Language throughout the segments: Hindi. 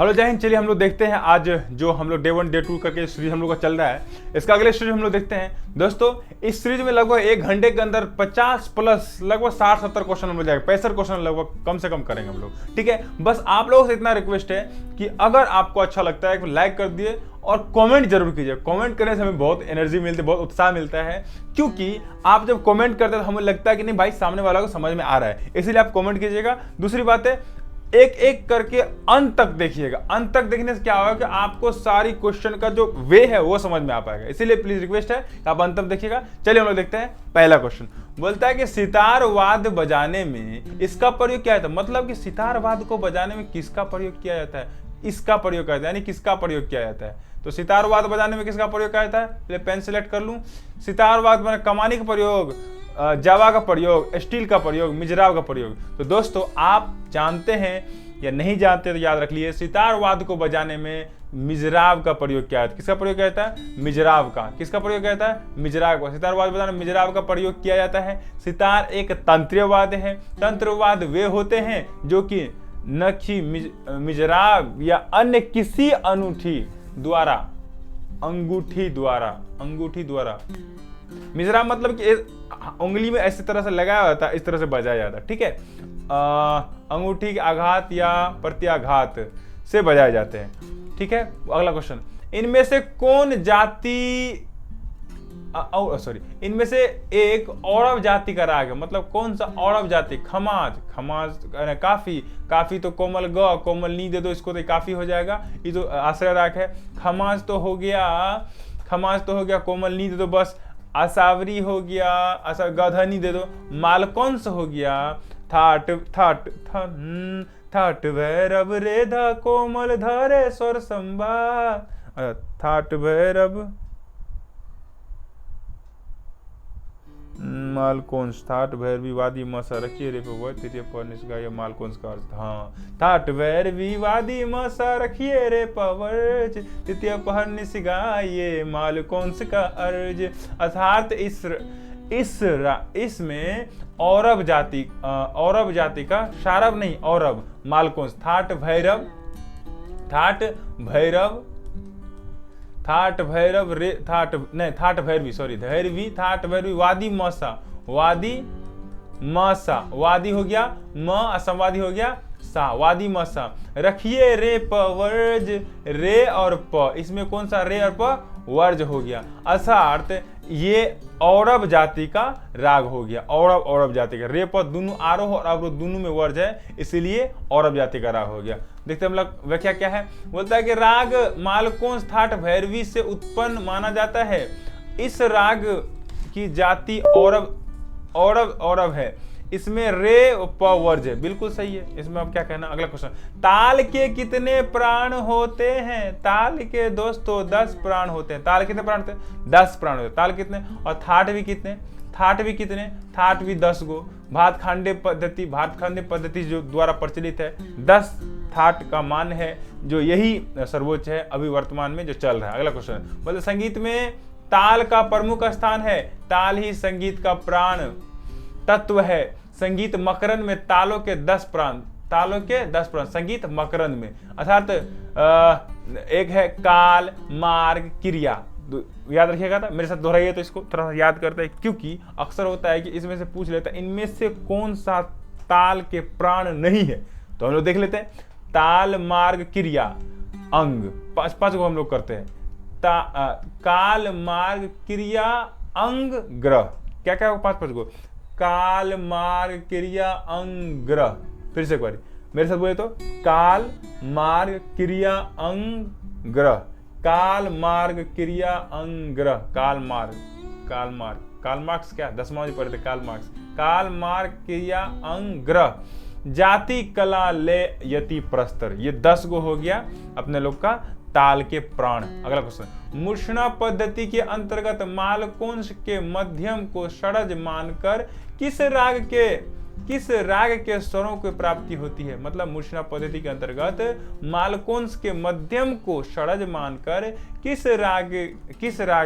हेलो जय हिंद। चलिए हम लोग देखते हैं आज जो हम लोग डे 1 डे 2 करके सीरीज हम लोग का चल रहा है, इसका अगले सीरीज हम लोग देखते हैं। दोस्तों इस सीरीज में लगभग 1 घंटे के अंदर 50 प्लस लगभग 60-70 क्वेश्चन हम लोग जाएगा, 65 क्वेश्चन लगभग कम से कम करेंगे हम लोग, ठीक है। बस आप लोगों से इतना रिक्वेस्ट है कि अगर आपको अच्छा लगता है तो लाइक कर दिए और कमेंट जरूर कीजिए। कमेंट करने से हमें बहुत एनर्जी मिलती है, बहुत उत्साह मिलता है, क्योंकि आप जब कमेंट करते हैं तो हमें लगता है कि नहीं भाई सामने वाला को समझ में आ रहा है, इसीलिए आप कमेंट कीजिएगा। दूसरी बात है, एक एक करके अंत तक देखिएगा। अंत तक देखने से क्या होगा कि आपको सारी क्वेश्चन का जो वे है वो समझ में आ पाएगा, इसीलिए प्लीज रिक्वेस्ट है कि आप अंत तक देखिएगा। चलिए हम लोग देखते हैं पहला क्वेश्चन। बोलता है कि सितार वाद्य बजाने में इसका प्रयोग क्या जाता है। मतलब कि सितार वाद्य को बजाने में किसका प्रयोग किया जाता है, इसका प्रयोग किया जाता है, यानी किसका प्रयोग किया जाता है। तो सितार वाद्य बजाने में किसका प्रयोग किया जाता है, पहले पेन सेलेक्ट कर लूं। सितार वाद्य बजाने कमानी का प्रयोग, जावा का प्रयोग, स्टील का प्रयोग, मिजराव का प्रयोग। तो दोस्तों आप जानते हैं या नहीं जानते तो याद रख लिए, सितार वाद्य को बजाने में मिजराव का प्रयोग किया जाता है। किसका प्रयोग किया जाता है, मिजराव का। किसका प्रयोग किया जाता है, मिजराव का। सितार वाद्य बजाने में मिजराव का प्रयोग किया जाता है। सितार एक तंत्रीय वाद्य है। तंत्र वाद्य वे होते हैं जो कि नखी, मिजराव या अन्य किसी अंगूठी द्वारा मिजराव मतलब कि उंगली में ऐसी तरह से लगाया होता है, इस तरह से बजाया जाता है, ठीक है। अंगूठी के आघात या प्रत्याघात से बजाए जाते हैं, ठीक है। अगला क्वेश्चन, इनमें से कौन जाति इनमें से एक औरव जाति का राग है। मतलब कौन सा औरव जाति, खमाज, काफी तो कोमल ग, कोमल नी दे दो इसको तो काफी हो जाएगा, ये तो आश्रय राग है। खमाज तो हो गया, कोमल नी दे दो बस। असावरी हो गया, गधनी दे दो। मालकंस हो गया, थाट भैरव रेधा कोमल धरे स्वर संबा। थाट भैरव मालकोंस, थाट भैरवी वादी मसा रखिए रे पवर तृतीय पर निष्गाय मालकोंस का अर्थ। हाँ, थाट भैरवी वादी मसा रखिए रे पवर तृतीय पर निष्गाय मालकोंस का अर्ज। अर्थात इसमें औरव जाति का, शारव नहीं औरव, मालकोंस, थाट भैरवी वादी हो गया, म असंवादी हो गया, सा, वादी मसा रखिए रे पवर्ज, रे और प, इसमें कौन सा रे और प, वर्ज हो गया। अर्थात ये औरव जाति का राग हो गया। औरव जाति का, रे प दोनों आरोह और अवरोह दोनों में वर्ज है, इसीलिए औरव जाति का राग हो गया। देखते हैं हम लोग व्याख्या क्या है। बोलता है कि राग मालकोंस थाट भैरवी से उत्पन्न माना जाता है। इस राग की जाति औरव है, इसमें रे प वर्ज है, बिल्कुल सही है। इसमें अब क्या कहना। अगला क्वेश्चन, ताल के कितने प्राण होते हैं। ताल के दोस्तों 10 प्राण होते हैं। ताल कितने प्राण होते हैं, 10 प्राण होते हैं। ताल कितने, और थाट भी कितने, थाट भी 10 गो। भातखंडे पद्धति जो द्वारा प्रचलित है, 10 थाट का मान है, जो यही सर्वोच्च है अभी वर्तमान में जो चल रहा है। अगला क्वेश्चन, मतलब संगीत में ताल का प्रमुख स्थान है। ताल ही संगीत का प्राण तत्व है। संगीत मकरंद में तालों के 10 प्राण, संगीत मकरंद में। अर्थात एक है काल, मार्ग, क्रिया। याद रखिएगा था, मेरे साथ दोहराइए तो इसको थोड़ा सा याद करते हैं, क्योंकि अक्सर होता है कि इसमें से पूछ लेता है इनमें से कौन सा ताल के प्राण नहीं है। तो हम लोग देख लेते हैं, ताल, मार्ग, क्रिया, अंग, 5 को हम लोग करते हैं। काल, मार्ग, क्रिया, अंग, ग्रह। क्या क्या 5 को, काल, मार्ग, क्रिया, अंग, ग्रह। फिर से एक बार मेरे साथ बोले तो, काल, मार्ग, क्रिया, अंग, ग्रह। काल, मार्ग, क्रिया, अंग, ग्रह। काल मार्क्स क्या 10वां में पढ़े थे, काल मार्क्स। काल, मार्ग, क्रिया, अंग, ग्रह। जाति, कला, ले, यति, प्रस्तर। ये 10 गो हो गया अपने लोग का ताल के प्राण। अगला क्वेश्चन, मूर्छना पद्धति के अंतर्गत मालकोंस के मध्यम को षड्ज मानकर किस राग के स्वरों की प्राप्ति होती है। मतलब मूर्छना पद्धति के अंतर्गत मालकोंस के मध्यम को षड्ज मानकर किस राग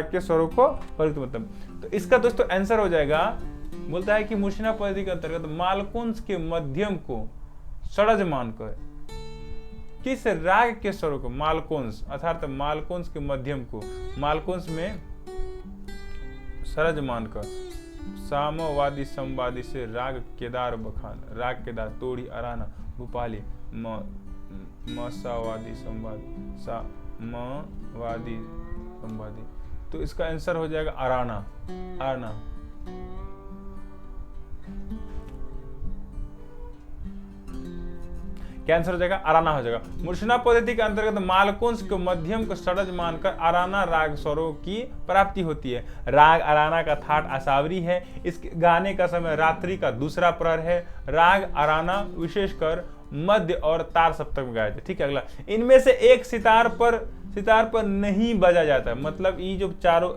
के स्वरों को प्राप्ति, मतलब तो इसका दोस्तों आंसर हो जाएगा। बोलता है कि मूर्छना पद्धति के अंतर्गत मालकोंस के मध्यम को षड्ज मानकर किस राग के स्वरों को, मालकोंस अर्थात मालकोंस के मध्यम को मालकोंस में सरज मानकर सामवादी संवादी से राग केदार बखान, राग केदार तोड़ी अराना भूपाली मसावादी संवादी सामवादी संवादी, तो इसका आंसर हो जाएगा अराना। अराना क्या आंसर हो जाएगा, अराना हो जाएगा। मूर्छना पद्धति के अंतर्गत मालकोंस को मध्यम को षडज मानकर अराना राग स्वरों की प्राप्ति होती है। राग अराना का थाट असावरी है। इस गाने का समय रात्रि का दूसरा प्रहर है। राग अराना विशेषकर मध्य और तार सप्तक में गाए थे। ठीक है, अगला, इनमें से एक सितार पर नहीं बजा जाता है। मतलब ये जो चारों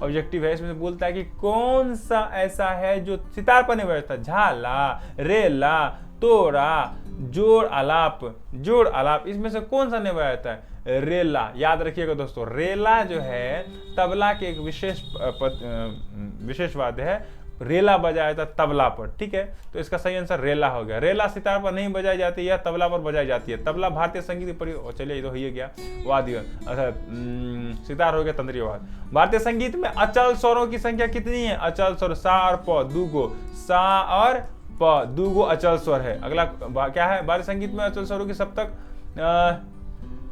ऑब्जेक्टिव है इसमें से बोलता है कि कौन सा ऐसा है जो सितार पर नहीं बजता। झाला, रेला, तोड़ा, जोड़ आलाप, इसमें से कौन सा नहीं बजाता है, रेला। याद रखिएगा दोस्तों, रेला जो है तबला के एक विशेष वाद्य है। रेला बजाया जाता तबला पर। ठीक है, तो इसका सही आंसर रेला हो गया। रेला सितार पर नहीं बजाई जाती, यह तबला पर बजाई जाती है। तबला भारतीय संगीत पर, चलिए ये तो ही गया वाद्य। अच्छा, सितार हो गया तंत्रीय वाद्य। भारतीय संगीत में अचल स्वरों की संख्या कितनी है? अचल स्वर सा और प, दूगो सा और प, दूगो अचल स्वर है। अगला क्या है? भारतीय संगीत में अचल स्वरों की सप्तक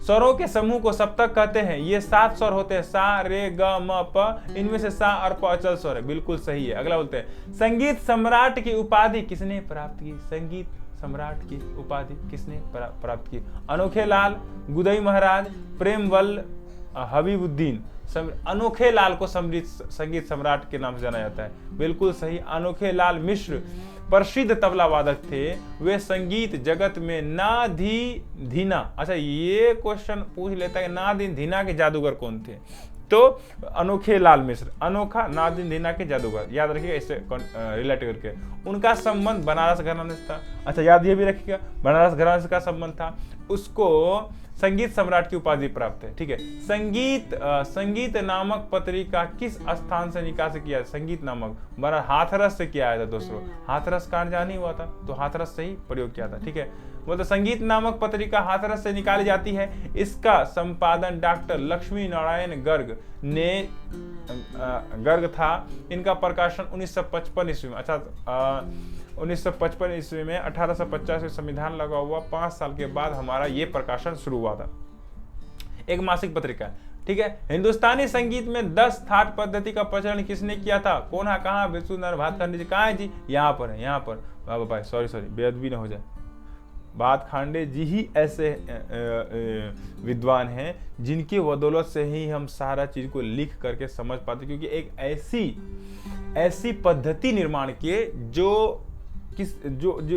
स्वरों के समूह को सप्तक कहते हैं। ये 7 स्वर होते हैं, सा रे ग म प, इनमें से सा और प अचल स्वर है। बिल्कुल सही है। अगला बोलते हैं, संगीत सम्राट की उपाधि किसने प्राप्त की? संगीत सम्राट की उपाधि किसने प्राप्त की? अनोखे लाल, गुदई महाराज, प्रेमवल, हबीबुद्दीन। अनोखे लाल को संगीत सम्राट के नाम से जाना जाता है। बिल्कुल सही, अनोखे लाल मिश्र प्रसिद्ध तबला वादक थे। वे संगीत जगत में नादि-धीना, अच्छा ये क्वेश्चन पूछ लेता है, नादि-धीना के जादूगर कौन थे? तो अनोखे लाल मिश्र, अनोखा नादि-धीना के जादूगर, याद रखिएगा इससे रिलेटेड करके। उनका संबंध बनारस घराने से था। अच्छा याद ये भी रखिएगा, बनारस घराने से का संबंध था। उसको संगीत सम्राट की उपाधि प्राप्त है। ठीक है, संगीत नामक पत्रिका किस स्थान से निकासी किया? संगीत नामक बना हाथरस से किया था दोस्तों। हाथरस कांड जान ही हुआ था, तो हाथरस से ही प्रयोग किया था। ठीक है, मतलब संगीत नामक पत्रिका हाथरस से निकाली जाती है। इसका संपादन डॉक्टर लक्ष्मी नारायण गर्ग ने गर्ग था। इनका प्रकाशन 1955 ईस्वी में, अच्छा 1955 ईस्वी में 1850 में संविधान लगा हुआ 5 साल के बाद हमारा ये प्रकाशन शुरू हुआ था। एक मासिक पत्रिका। ठीक है, हिंदुस्तानी संगीत में 10 थाट पद्धति का प्रचलन किसने किया था? कौन है, कहाँ? विष्णुनारायण भातखंडे जी। कहाँ है जी? यहाँ पर है, यहाँ पर। बाबा भाई सॉरी बेअदबी ना हो जाए। भातखंडे जी ही ऐसे विद्वान हैं जिनकी बदौलत से ही हम सारा चीज को लिख करके समझ पाते, क्योंकि एक ऐसी पद्धति निर्माण किए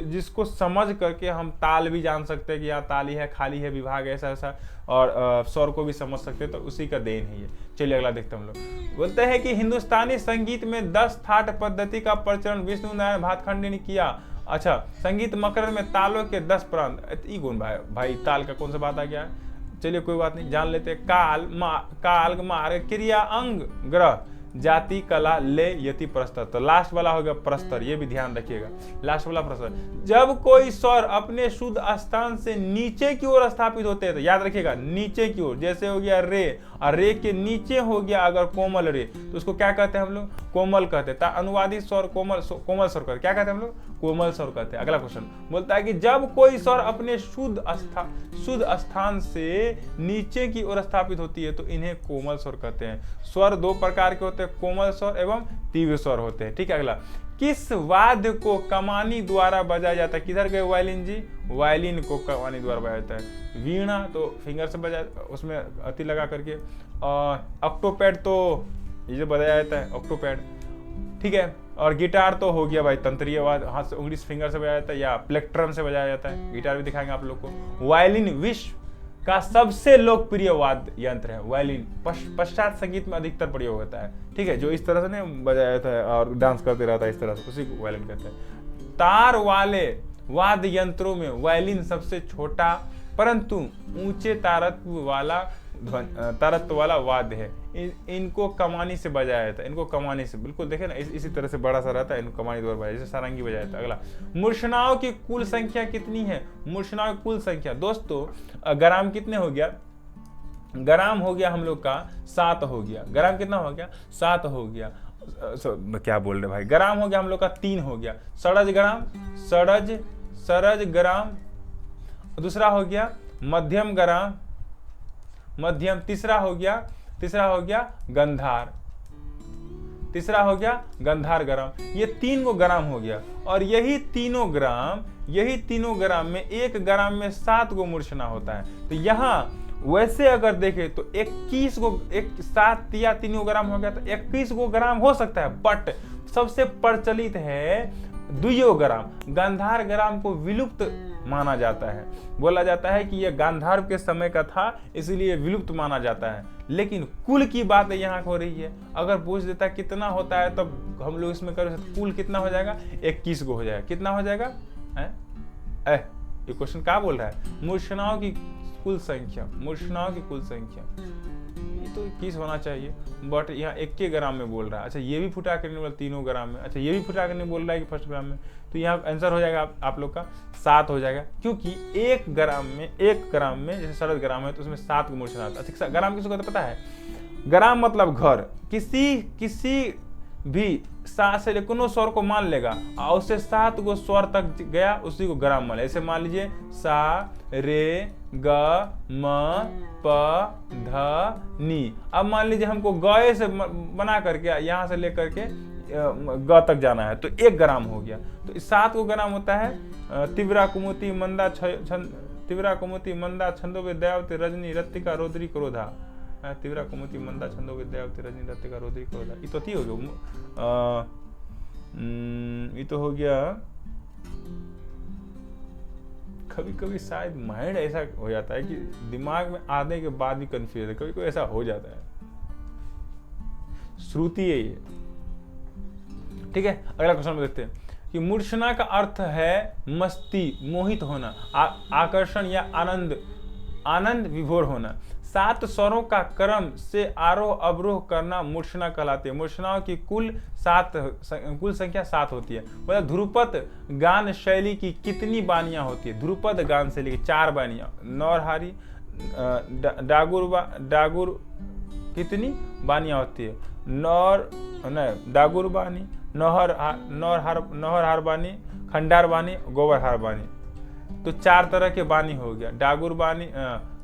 जिसको समझ करके हम ताल भी जान सकते हैं कि यहाँ ताली है, खाली है, विभाग ऐसा ऐसा, और स्वर को भी समझ सकते हैं। तो उसी का देन है ये। चलिए अगला देखते हैं हम लोग। बोलते हैं कि हिंदुस्तानी संगीत में 10 थाट पद्धति का प्रचलन विष्णुनारायण भातखंडे ने किया। अच्छा, संगीत मकरंद में तालों के 10 प्रांत। ई गुण भाई ताल का कौन सा बात आ गया है? चलिए कोई बात नहीं, जान लेते हैं। काल मार क्रिया अंग ग्रह जाति कला ले यति प्रस्तर। तो लास्ट वाला हो गया प्रस्तर, ये भी ध्यान रखिएगा, लास्ट वाला प्रस्तर। जब कोई स्वर अपने शुद्ध स्थान से नीचे की ओर स्थापित होते हैं, तो याद रखिएगा नीचे की ओर, जैसे हो गया रे, और रे के नीचे हो गया अगर कोमल रे, तो उसको क्या कहते हैं हम लोग? कोमल कहते हैं। अनुवादित स्वर कोमल स्वर कहते, क्या कहते हैं हम लोग? कोमल स्वर कहते हैं। अगला क्वेश्चन बोलता है कि जब कोई स्वर अपने शुद्ध स्थान से नीचे की ओर स्थापित होती है तो इन्हें कोमल स्वर कहते हैं। स्वर 2 प्रकार के होते हैं, कोमल स्वर एवं तीव्र स्वर होते हैं। ठीक है, अगला, किस वाद्य को कमानी द्वारा बजाया जाता है? किधर गए वायलिन जी? वायलिन को कमानी द्वारा बजाया जाता है। वीणा तो फिंगर से बजाया, उसमें अति लगा करके। ऑक्टोपैड तो ये जो बजाया जाता है ऑक्टोपैड। ठीक है, और गिटार तो हो गया भाई तंत्रीय वाद्य, हाथ से उंगली फिंगर से बजाया जाता है, या प्लेक्ट्रम से बजाया जाता है। गिटार भी दिखाएंगे आप लोग को। वायलिन विश्व का सबसे लोकप्रिय वाद्य यंत्र है। वायलिन पश्चात संगीत में अधिकतर प्रयोग होता है। ठीक है, जो इस तरह से नहीं बजाया जाता है और डांस करते रहता है इस तरह से, उसी को वायलिन कहते हैं। तार वाले वाद्य यंत्रों में वायलिन सबसे छोटा परंतु ऊंचे तारत्व वाला वाद्य है। इनको कमानी से बजाया जाता है, इनको कमानी से, बिल्कुल देखे ना इसी तरह से बड़ा सा रहता है, इनको कमानी द्वारा बजाया, जैसे सारंगी बजाया जाता है। अगला, मूर्छनाओं की कुल संख्या कितनी है? मूर्छनाओं की कुल संख्या दोस्तों, ग्राम कितने हो गया? ग्राम हो गया हम लोग का 7 हो गया। ग्राम कितना हो गया? 7 हो गया। क्या बोल रहे भाई, ग्राम हो गया हम लोग का 3 हो गया। सड़ज ग्राम, सरज ग्राम, दूसरा हो गया मध्यम ग्राम, मध्यम, तीसरा हो गया गंधार, तीसरा हो गया गंधार ग्राम। ये 3 गो ग्राम हो गया। और यही तीनों ग्राम में 1 ग्राम में 7 गो मूर्छना होता है। तो यहाँ वैसे अगर देखें तो 21 गो, 7 या 3 ग्राम हो गया तो 21 गो ग्राम हो सकता है। बट सबसे प्रचलित है 2 ग्राम। गांधार ग्राम को विलुप्त माना जाता है, बोला जाता है कि यह गांधार के समय का था, इसलिए विलुप्त माना जाता है। लेकिन कुल की बात यहाँ हो रही है। अगर पूछ देता कितना होता है तब हम लोग इसमें कर सकते, कुल कितना हो जाएगा? 21 गो हो जाएगा। कितना हो जाएगा? ये क्वेश्चन क्या बोल रहा है? मूर्छनाओं की कुल संख्या, मूर्छनाओं की कुल संख्या, ये तो 21 होना चाहिए, बट यहाँ 1 ग्राम में बोल रहा है। अच्छा, ये भी फुटा करने वाला 3 ग्राम में, अच्छा ये भी फुटा करने बोल रहा है कि फर्स्ट ग्राम में। तो यहाँ आंसर हो जाएगा आप लोग का 7 हो जाएगा, क्योंकि 1 ग्राम में जैसे 7 ग्राम है तो उसमें 7 को मूर्छना आता है। अच्छा, ग्राम किसको पता है? ग्राम मतलब घर। किसी भी सा से कोनो स्वर को मान लेगा और उससे 7 गो स्वर तक गया, उसी को ग्राम मान ले। ऐसे मान लीजिए सा, रे, ग, म, प, ध, नी। अब मान लीजिए हमको ग से बना करके यहाँ से लेकर के ग तक जाना है, तो 1 ग्राम हो गया। तो 7 को ग्राम होता है तीव्रा कुमुति मंदा छंदो विद्यावती रजनी रत्तिका रोद्री क्रोधा। तीव्रा कुमुति मंदा छंदो विद्यावती रजनी रत्तिका रोद्री क्रोधा। ये तो हो गया, ये तो हो गया। कभी कभी शायद माइंड ऐसा हो जाता है कि दिमाग में आने के बाद भी कंफ्यूज है, कभी कभी ऐसा हो जाता है। श्रुति है ये, ठीक है। अगला क्वेश्चन में देखते हैं कि मूर्छना का अर्थ है मस्ती, मोहित होना, आकर्षण या आनंद विभोर होना। 7 स्वरों का क्रम से आरोह अवरोह करना मूर्छना कहलाती है। मूर्छनाओं की कुल संख्या 7 होती है। मतलब ध्रुपद गान शैली की कितनी बानियां होती है? ध्रुपद गान शैली की 4 बानियां, नौरहारी, डागुर कितनी बानियां होती है? डागुर बानी, नौहरहार बानी, खंडार बानी, गोबरहार बानी। तो 4 तरह के बानी हो गया, डागुर बानी,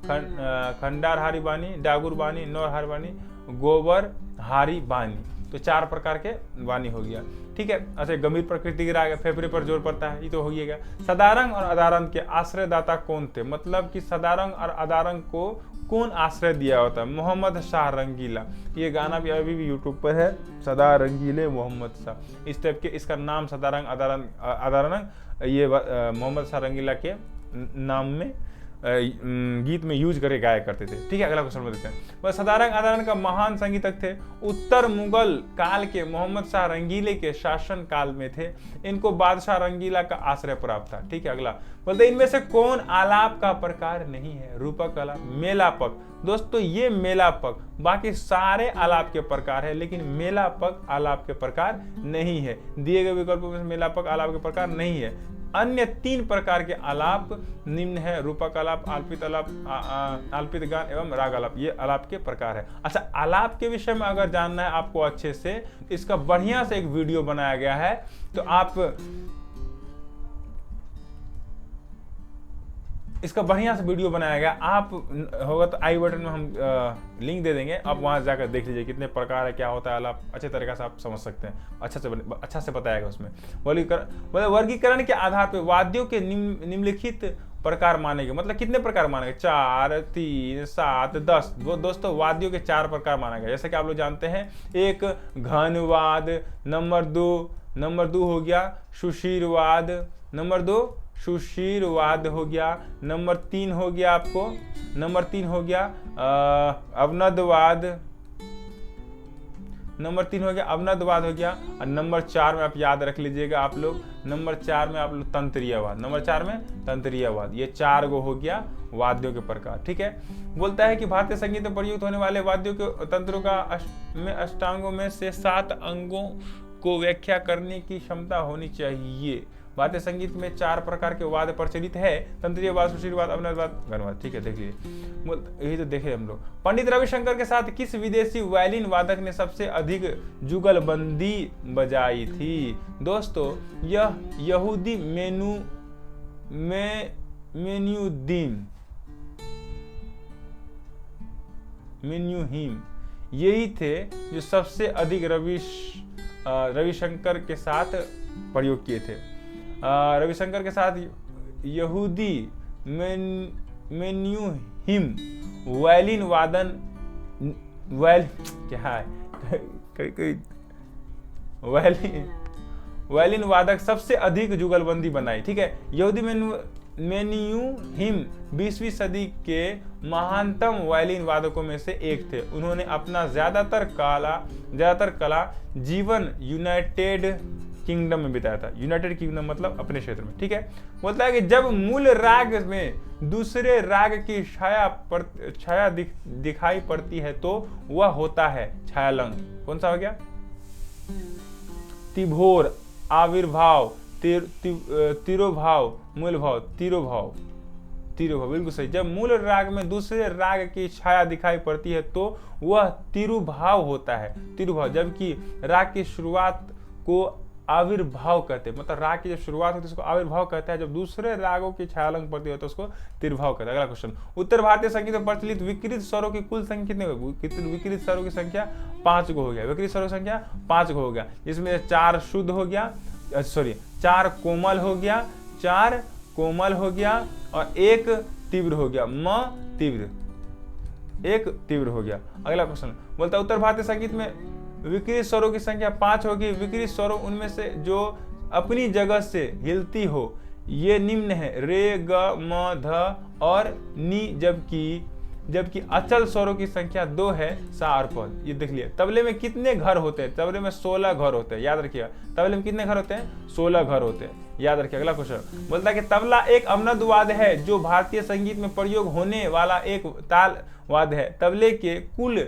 खंडारहारी बानी, डागुर बानी, नौरहार बानी, गोबर हारी बानी। तो 4 प्रकार के बानी हो गया, ठीक है। अच्छा, गंभीर प्रकृति के राग, फेफड़े पर जोर पड़ता है, ये तो हो गया। सदारंग और अदारंग के आश्रयदाता कौन थे? मतलब कि सदारंग और अदारंग को कौन आश्रय दिया होता है? मोहम्मद शाह रंगीला। ये गाना भी अभी भी यूट्यूब पर है, सदा रंगीले मोहम्मद शाह, इस टाइप के। इसका नाम सदारंग अदारंग ये मोहम्मद शाह रंगीला के नाम में गीत में यूज करके गाया करते थे, ठीक है। अगला क्वेश्चन में देखते हैं। वह सदारंग अदारंग का महान संगीतक थे। उत्तर मुगल काल के मोहम्मद शाह रंगीले के शासन काल में थे। इनको बादशाह रंगीला का आश्रय प्राप्त था, ठीक है। अगला बोलते इनमें से कौन आलाप का प्रकार नहीं है? रूपक आलाप, मेलापक। दोस्तों ये मेलापक, बाकी सारे आलाप के प्रकार है, लेकिन मेलापक आलाप के प्रकार नहीं है। दिए गए विकल्पों में मेलापक आलाप के प्रकार नहीं है। अन्य 3 प्रकार के आलाप निम्न है: रूपक आलाप, आल्पित आलाप, आल्पित गान एवं राग आलाप। ये आलाप के प्रकार है। अच्छा, आलाप के विषय में अगर जानना है आपको अच्छे से, इसका बढ़िया से एक वीडियो बनाया गया है, तो आप इसका बढ़िया से वीडियो बनाया गया, आप होगा तो आई बटन में हम लिंक दे देंगे, आप वहां जाकर देख लीजिए कितने प्रकार है, क्या होता है आलाप, अच्छे तरीके से आप समझ सकते हैं। अच्छा से बताएगा उसमें। वर्गीकरण के आधार पर वाद्यों के निम्नलिखित प्रकार माने गए। मतलब कितने प्रकार माने गए? 4, 3, 7, 10। दोस्तों वाद्यों के 4 प्रकार माना गया, जैसे कि आप लोग जानते हैं। 1 घनवाद, नंबर 2 हो गया सुशीरवाद, नंबर 2 सुशीरवाद हो गया। नंबर 3 हो गया अवनदवाद। नंबर 3 हो गया अवनदवाद हो गया, और नंबर 4 में आप याद रख लीजिएगा आप लोग, नंबर 4 में आप लोग तंत्रीयवाद, नंबर 4 में तंत्रीयवाद। ये 4 गो हो गया वाद्यों के प्रकार। ठीक है, बोलता है कि भारतीय संगीत में प्रयुक्त होने वाले वाद्यों के तंत्रों का अष्टांगों में से 7 अंगों को व्याख्या करने की क्षमता होनी चाहिए। भारतीय संगीत में 4 प्रकार के वाद्य प्रचलित है, तंत्रीयवाद, सुशीलवाद, अवनदवाद, घनवाद। ठीक है, देखिए यही तो देखे हम लोग। पंडित रविशंकर के साथ किस विदेशी वायलिन वादक ने सबसे अधिक जुगलबंदी बजाई थी? दोस्तों यह यहूदी मेन्यूहीम यही थे जो सबसे अधिक रविशंकर के साथ प्रयोग किए थे। रविशंकर के साथ यहूदी मेन्यूहीम वायलिन वादन क्या है वायलिन वादक सबसे अधिक जुगलबंदी बनाई। ठीक है, यहूदी मेन्यूहीम 20वीं सदी के महानतम वायलिन वादकों में से एक थे। उन्होंने अपना ज्यादातर कला जीवन यूनाइटेड किंगडम में बिताया था। यूनाइटेड किंगडम मतलब अपने क्षेत्र में। ठीक है, बोलता है कि जब मूल राग में दूसरे राग की छाया दिखाई पड़ती है तो वह होता है छायालंग। कौन सा हो गया? तिभोर, आविर्भाव, तिरोभाव, मूल भाव, तिरोभाव, बिल्कुल सही। जब मूल राग में दूसरे राग की छाया दिखाई पड़ती है तो वह तिरुभाव होता है, तिरुभाव। जबकि राग की शुरुआत को आविर्भाव कहते हैं, मतलब राग की जब शुरुआत होती है उसको आविर्भाव कहता है, जब दूसरे रागों की छायालंग पड़ती है तो उसको तिरुभाव कहता है। अगला क्वेश्चन, उत्तर भारतीय संगीत में प्रचलित विकृत स्वरों की कुल संख्या कितनी होगी? विकृत स्वरों की संख्या 5 गो हो गया। विकृत स्वरों की संख्या 5 गो हो गया, जिसमें 4 शुद्ध हो गया, 4 कोमल हो गया, 4 कोमल हो गया और 1 तीव्र हो गया, तीव्र, 1 तीव्र हो गया। अगला क्वेश्चन बोलता है उत्तर भारतीय संगीत में विकृत स्वरों की संख्या 5 होगी। विकृत स्वरों उनमें से जो अपनी जगह से हिलती हो ये निम्न है, रे, ग, म, ध और नी। जबकि अचल स्वरों की संख्या 2 है, सा और प। ये देख लिया। तबले में कितने घर होते हैं? तबले में 16 घर होते हैं, याद रखिएगा। तबले में कितने घर होते हैं? 16 घर होते हैं, याद रखिए। अगला क्वेश्चन बोलता है कि तबला एक अवनद है जो भारतीय संगीत में प्रयोग होने वाला एक ताल वाद्य है। तबले के कुल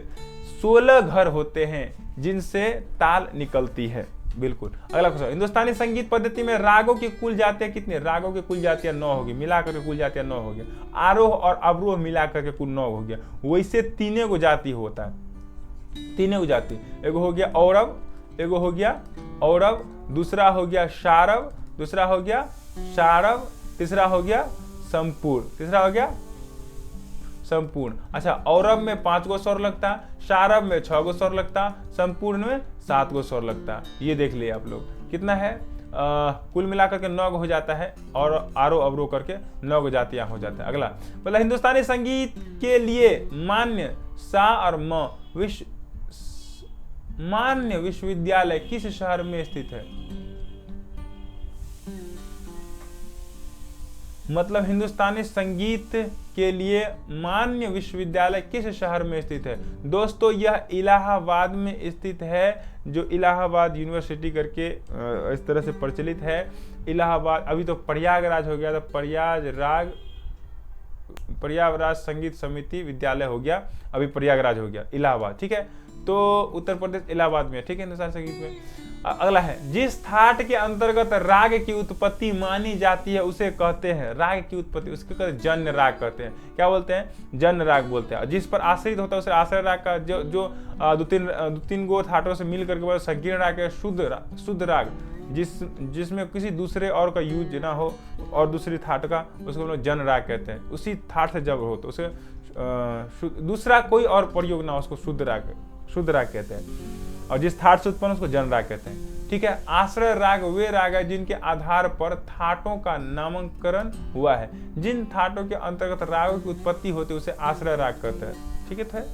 16 घर होते हैं जिनसे ताल निकलती है। बिल्कुल। अगला क्वेश्चन, हिंदुस्तानी संगीत पद्धति में रागों की कुल जातियां कितनी? रागों की कुल जातियां 9 होगी, मिलाकर के कुल जातियां 9 हो गया। आरोह और अवरोह मिलाकर के कुल 9 हो गया। वैसे 3 गो जाति होता है, 3 गो जाति। एगो हो गया औरव, एगो हो गया औरव, दूसरा हो गया शारव, दूसरा हो गया शारव, तीसरा हो गया संपूर्ण, तीसरा हो गया संपूर्ण। अच्छा, औरव में 5 गो स्वर लगता, शारव में 6 गो स्वर लगता, संपूर्ण में 7 गो स्वर लगता। ये देख लिए आप लोग कितना है, कुल मिलाकर के 9 गो हो जाता है और आरो अवरो करके 9 गो जातियां हो जाते हैं। अगला मतलब हिंदुस्तानी संगीत के लिए मान्य सा और म मान्य विश्वविद्यालय किस शहर में स्थित है? मतलब हिंदुस्तानी संगीत के लिए मान्य विश्वविद्यालय किस शहर में स्थित है? दोस्तों यह इलाहाबाद में स्थित है, जो इलाहाबाद यूनिवर्सिटी करके इस तरह से प्रचलित है। इलाहाबाद, अभी तो प्रयागराज हो गया, तो प्रयागराज संगीत समिति विद्यालय हो गया, अभी प्रयागराज हो गया, इलाहाबाद। ठीक है, तो उत्तर प्रदेश इलाहाबाद में, ठीक है, हिंदुस्तानी संगीत में। अगला है, जिस थाट के अंतर्गत राग की उत्पत्ति मानी जाती है उसे कहते हैं, राग की उत्पत्ति उसके कहते हैं जन्य राग कहते हैं। क्या बोलते हैं? जन्य राग बोलते हैं। जिस पर आश्रित होता है उसे आश्रय राग का, जो 2-3 गो थाटों से मिल करके संकीर्ण राग है, शुद्ध राग, जिसमें किसी दूसरे और का यूज ना हो और दूसरी थाट का, उसको हम लोग जन राग कहते हैं। उसी थाट से जब हो तो उसे दूसरा कोई और प्रयोग ना हो, उसको शुद्ध राग कहते हैं। और जिस थाट से उत्पन्न उसको जन राग कहते हैं। ठीक है, आश्रय राग वे राग है जिनके आधार पर थाटों का नामकरण हुआ है। जिन थाटों के अंतर्गत रागों की उत्पत्ति होती है उसे आश्रय राग कहते हैं। ठीक है, तो है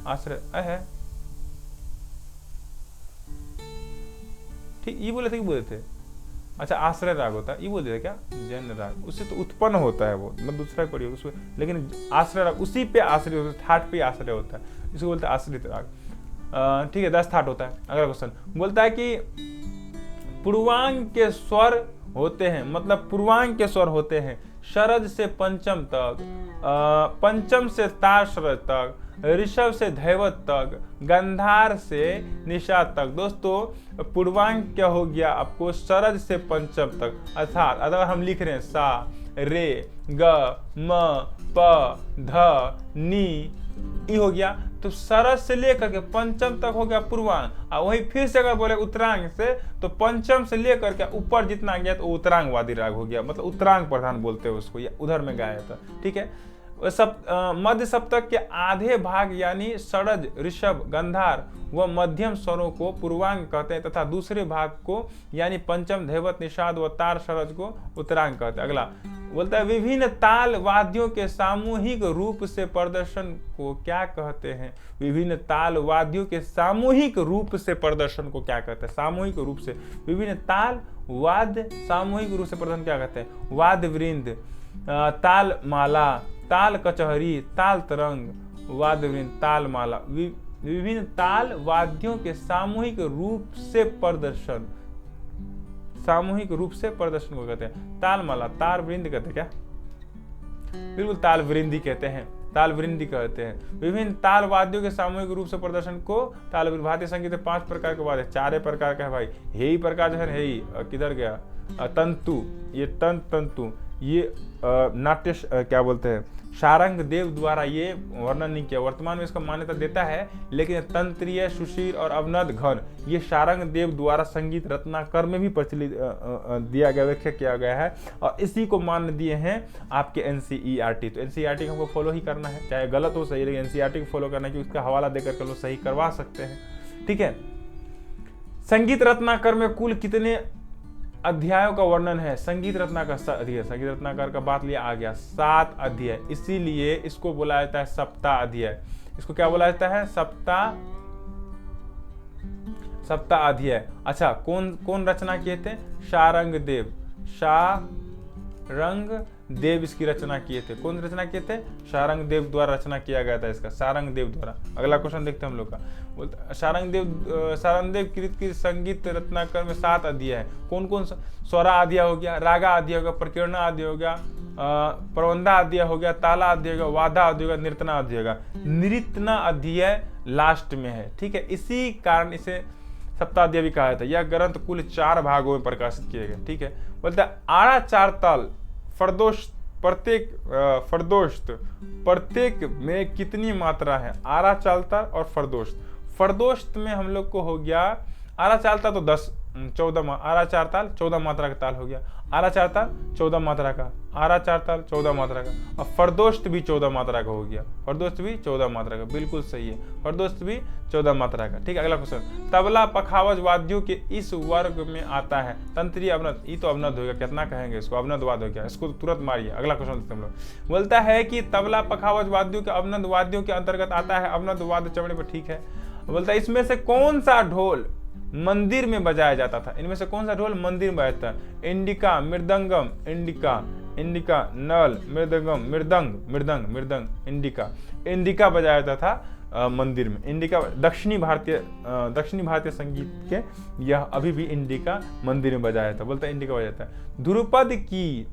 आश्रय है, ठीक, ये बोले थे कि बोले थे? अच्छा, आश्रय राग होता है, ये बोल देते क्या? जन राग, उससे तो उत्पन्न होता है वो, मतलब दूसरा प्रयोग उसमें, लेकिन आश्रय राग उसी पे आश्रय होता है, थाट पे आश्रय होता है, इसको बोलते हैं आश्रित राग। ठीक है, 10 थाट होता है। अगला क्वेश्चन बोलता है कि पूर्वांग के स्वर होते हैं, मतलब पूर्वांग के स्वर होते हैं शरद से पंचम तक, पंचम से तार शरद तक, ऋषभ से धैवत तक, गंधार से निषाद तक। दोस्तों पूर्वांग क्या हो गया आपको, शरद से पंचम तक, अर्थात अगर हम लिख रहे हैं सा रे ग म प ध नी ई हो गया, तो शरद से लेकर के पंचम तक हो गया पूर्वांग। और वही फिर से अगर बोले उत्तरांग से, तो पंचम से लेकर के ऊपर जितना गया तो उत्तरांग वादी राग हो गया, मतलब उत्तरांग प्रधान बोलते हैं उसको, या उधर में गाया था। ठीक है, मध्य सप्तक के आधे भाग यानी षडज, ऋषभ, गंधार व मध्यम स्वरों को पूर्वांग कहते हैं, तथा दूसरे भाग को यानी पंचम, धैवत, निषाद व तार शरज को उत्तरांग कहते हैं। अगला बोलता है विभिन्न ताल वाद्यों के सामूहिक रूप से प्रदर्शन को क्या कहते हैं। विभिन्न ताल वाद्यों के सामूहिक रूप से प्रदर्शन को क्या कहते हैं। सामूहिक रूप से विभिन्न ताल वाद्य सामूहिक रूप से प्रदर्शन क्या कहते हैं। वाद्य वृंद, ताल माला, ताल कचहरी, ताल तरंग, वाद्य वृंद, ताल माला, विभिन्न ताल वाद्यों के सामूहिक रूप से प्रदर्शन, सामूहिक रूप से प्रदर्शन को कहते हैं। ताल माला, ताल वृंद कहते हैं क्या, बिल्कुल ताल वृंदी कहते हैं, ताल वृंदी कहते हैं। विभिन्न ताल वाद्यों के सामूहिक रूप से प्रदर्शन को ताल वृंद। भारतीय संगीत में 5 प्रकार के वाद्य, 4 प्रकार का है भाई। हेई प्रकार जो है, हेई किधर गया, तंतु, ये तंतु, ये नाट्य क्या बोलते हैं, शारंग देव द्वारा ये वर्णन नहीं किया, वर्तमान में इसका मान्यता देता है, लेकिन तंत्रीय, सुशील और अवनद घन ये शारंग देव द्वारा संगीत रत्नाकर में भी प्रचलित दिया गया, व्याख्या किया गया है, और इसी को मान दिए हैं आपके एनसीईआरटी। तो एनसीईआरटी को हमको फॉलो ही करना है, चाहे गलत हो सही, लेकिन एनसीईआरटी को फॉलो करना है, क्योंकि उसका हवाला देकर के लोग सही करवा सकते हैं। ठीक है, संगीत रत्नाकर में कुल कितने अध्यायों का वर्णन है। संगीत रत्नाकर अध्याय, संगीत रत्नाकर का बात लिया आ गया 7 अध्याय, इसीलिए इसको बोला जाता है सप्ताह अध्याय। इसको क्या बोला जाता है, सप्ताह अध्याय। अच्छा, कौन रचना किए थे, शारंग देव, शारंग देव इसकी रचना किए थे। कौन रचना किए थे, शारंग देव द्वारा रचना किया गया था इसका, शारंग देव द्वारा। अगला क्वेश्चन देखते हैं हम लोग का, बोलते शारंग देव कृत की संगीत रत्नाकर में 7 अध्याय है। कौन कौन सा, स्वरा अध्याय हो गया, रागा अध्याय हो गया, प्रकीर्णा अध्याय हो गया, प्रबंधा अध्याय हो गया, ताला अध्याय हो गया, वादा अध्याय हो गया, नृतना अध्याय हो गया। नृतना अध्याय लास्ट में है। ठीक है, इसी कारण इसे सप्ताध्याय भी कहा जाता है। यह ग्रंथ कुल 4 भागों में प्रकाशित किए गए। ठीक है, बोलते हैं आड़ा 4 ताल फरदोस्त, प्रत्येक में कितनी मात्रा है। आरा चालता और फरदोस्त। फरदोस्त में हम लोग को हो गया, आरा चालता तो 14 आरा 4 ताल 14 मात्रा का ताल हो गया। आरा 4 ताल 14 मात्रा का, आरा 4 ताल 14 मात्रा का, और फरदोस्त भी 14 मात्रा का हो गया। फरदोस्त भी 14 मात्रा का, बिल्कुल सही है, फरदोस्त भी 14 मात्रा का। ठीक है, अगला क्वेश्चन, तबला पखावज वाद्यों के इस वर्ग में आता है। तंत्रीय अवनद, ये तो अवनद हो गया, कितना कहेंगे इसको, अवनद वाद्य हो गया, इसको तो तुरंत मारिए। अगला क्वेश्चन देखते हम लोग, बोलता है कि तबला पखावज वाद्यों के अवनद वाद्यों के अंतर्गत आता है। अवनद वाद्य चमड़े पर, ठीक है। बोलता है इसमें से कौन सा ढोल मंदिर में बजाया जाता था। इनमें से कौन सा ढोल मंदिर में बजाया था। इंडिका, मृदंगम, इंडिका, नल, मृदंग, इंडिका बजाया जाता था मंदिर में। इंडिका दक्षिणी भारतीय संगीत के यह अभी भी इंडिका मंदिर में बजाया था। बोलता है इंडिका बजाया था। ध्रुपद की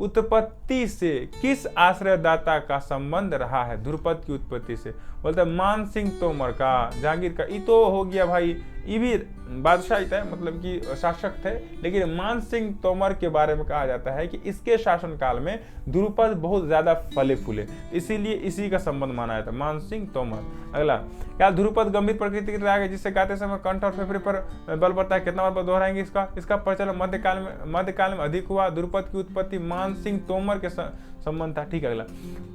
उत्पत्ति से किस आश्रयदाता का संबंध रहा है। ध्रुपद की उत्पत्ति से, बोलते हैं मान सिंह तोमर का, जहांगीर का। ये तो हो गया भाई, ये भी बादशाह ही था, मतलब कि शासक थे, लेकिन मान सिंह तोमर के बारे में कहा जाता है कि इसके शासनकाल में ध्रुपद बहुत ज्यादा फले फूले, इसीलिए इसी का संबंध माना जाता है, मान सिंह तोमर। अगला, क्या ध्रुपद गंभीर प्रकृति की राग है जिससे गाते समय कंठ और फेफड़े पर बल पड़ता है। कितना बार दोहराएंगे इसका प्रचलन मध्यकाल में अधिक हुआ। ध्रुपद की उत्पत्ति मान सिंह तोमर के संबंध था। ठीक है, अगला,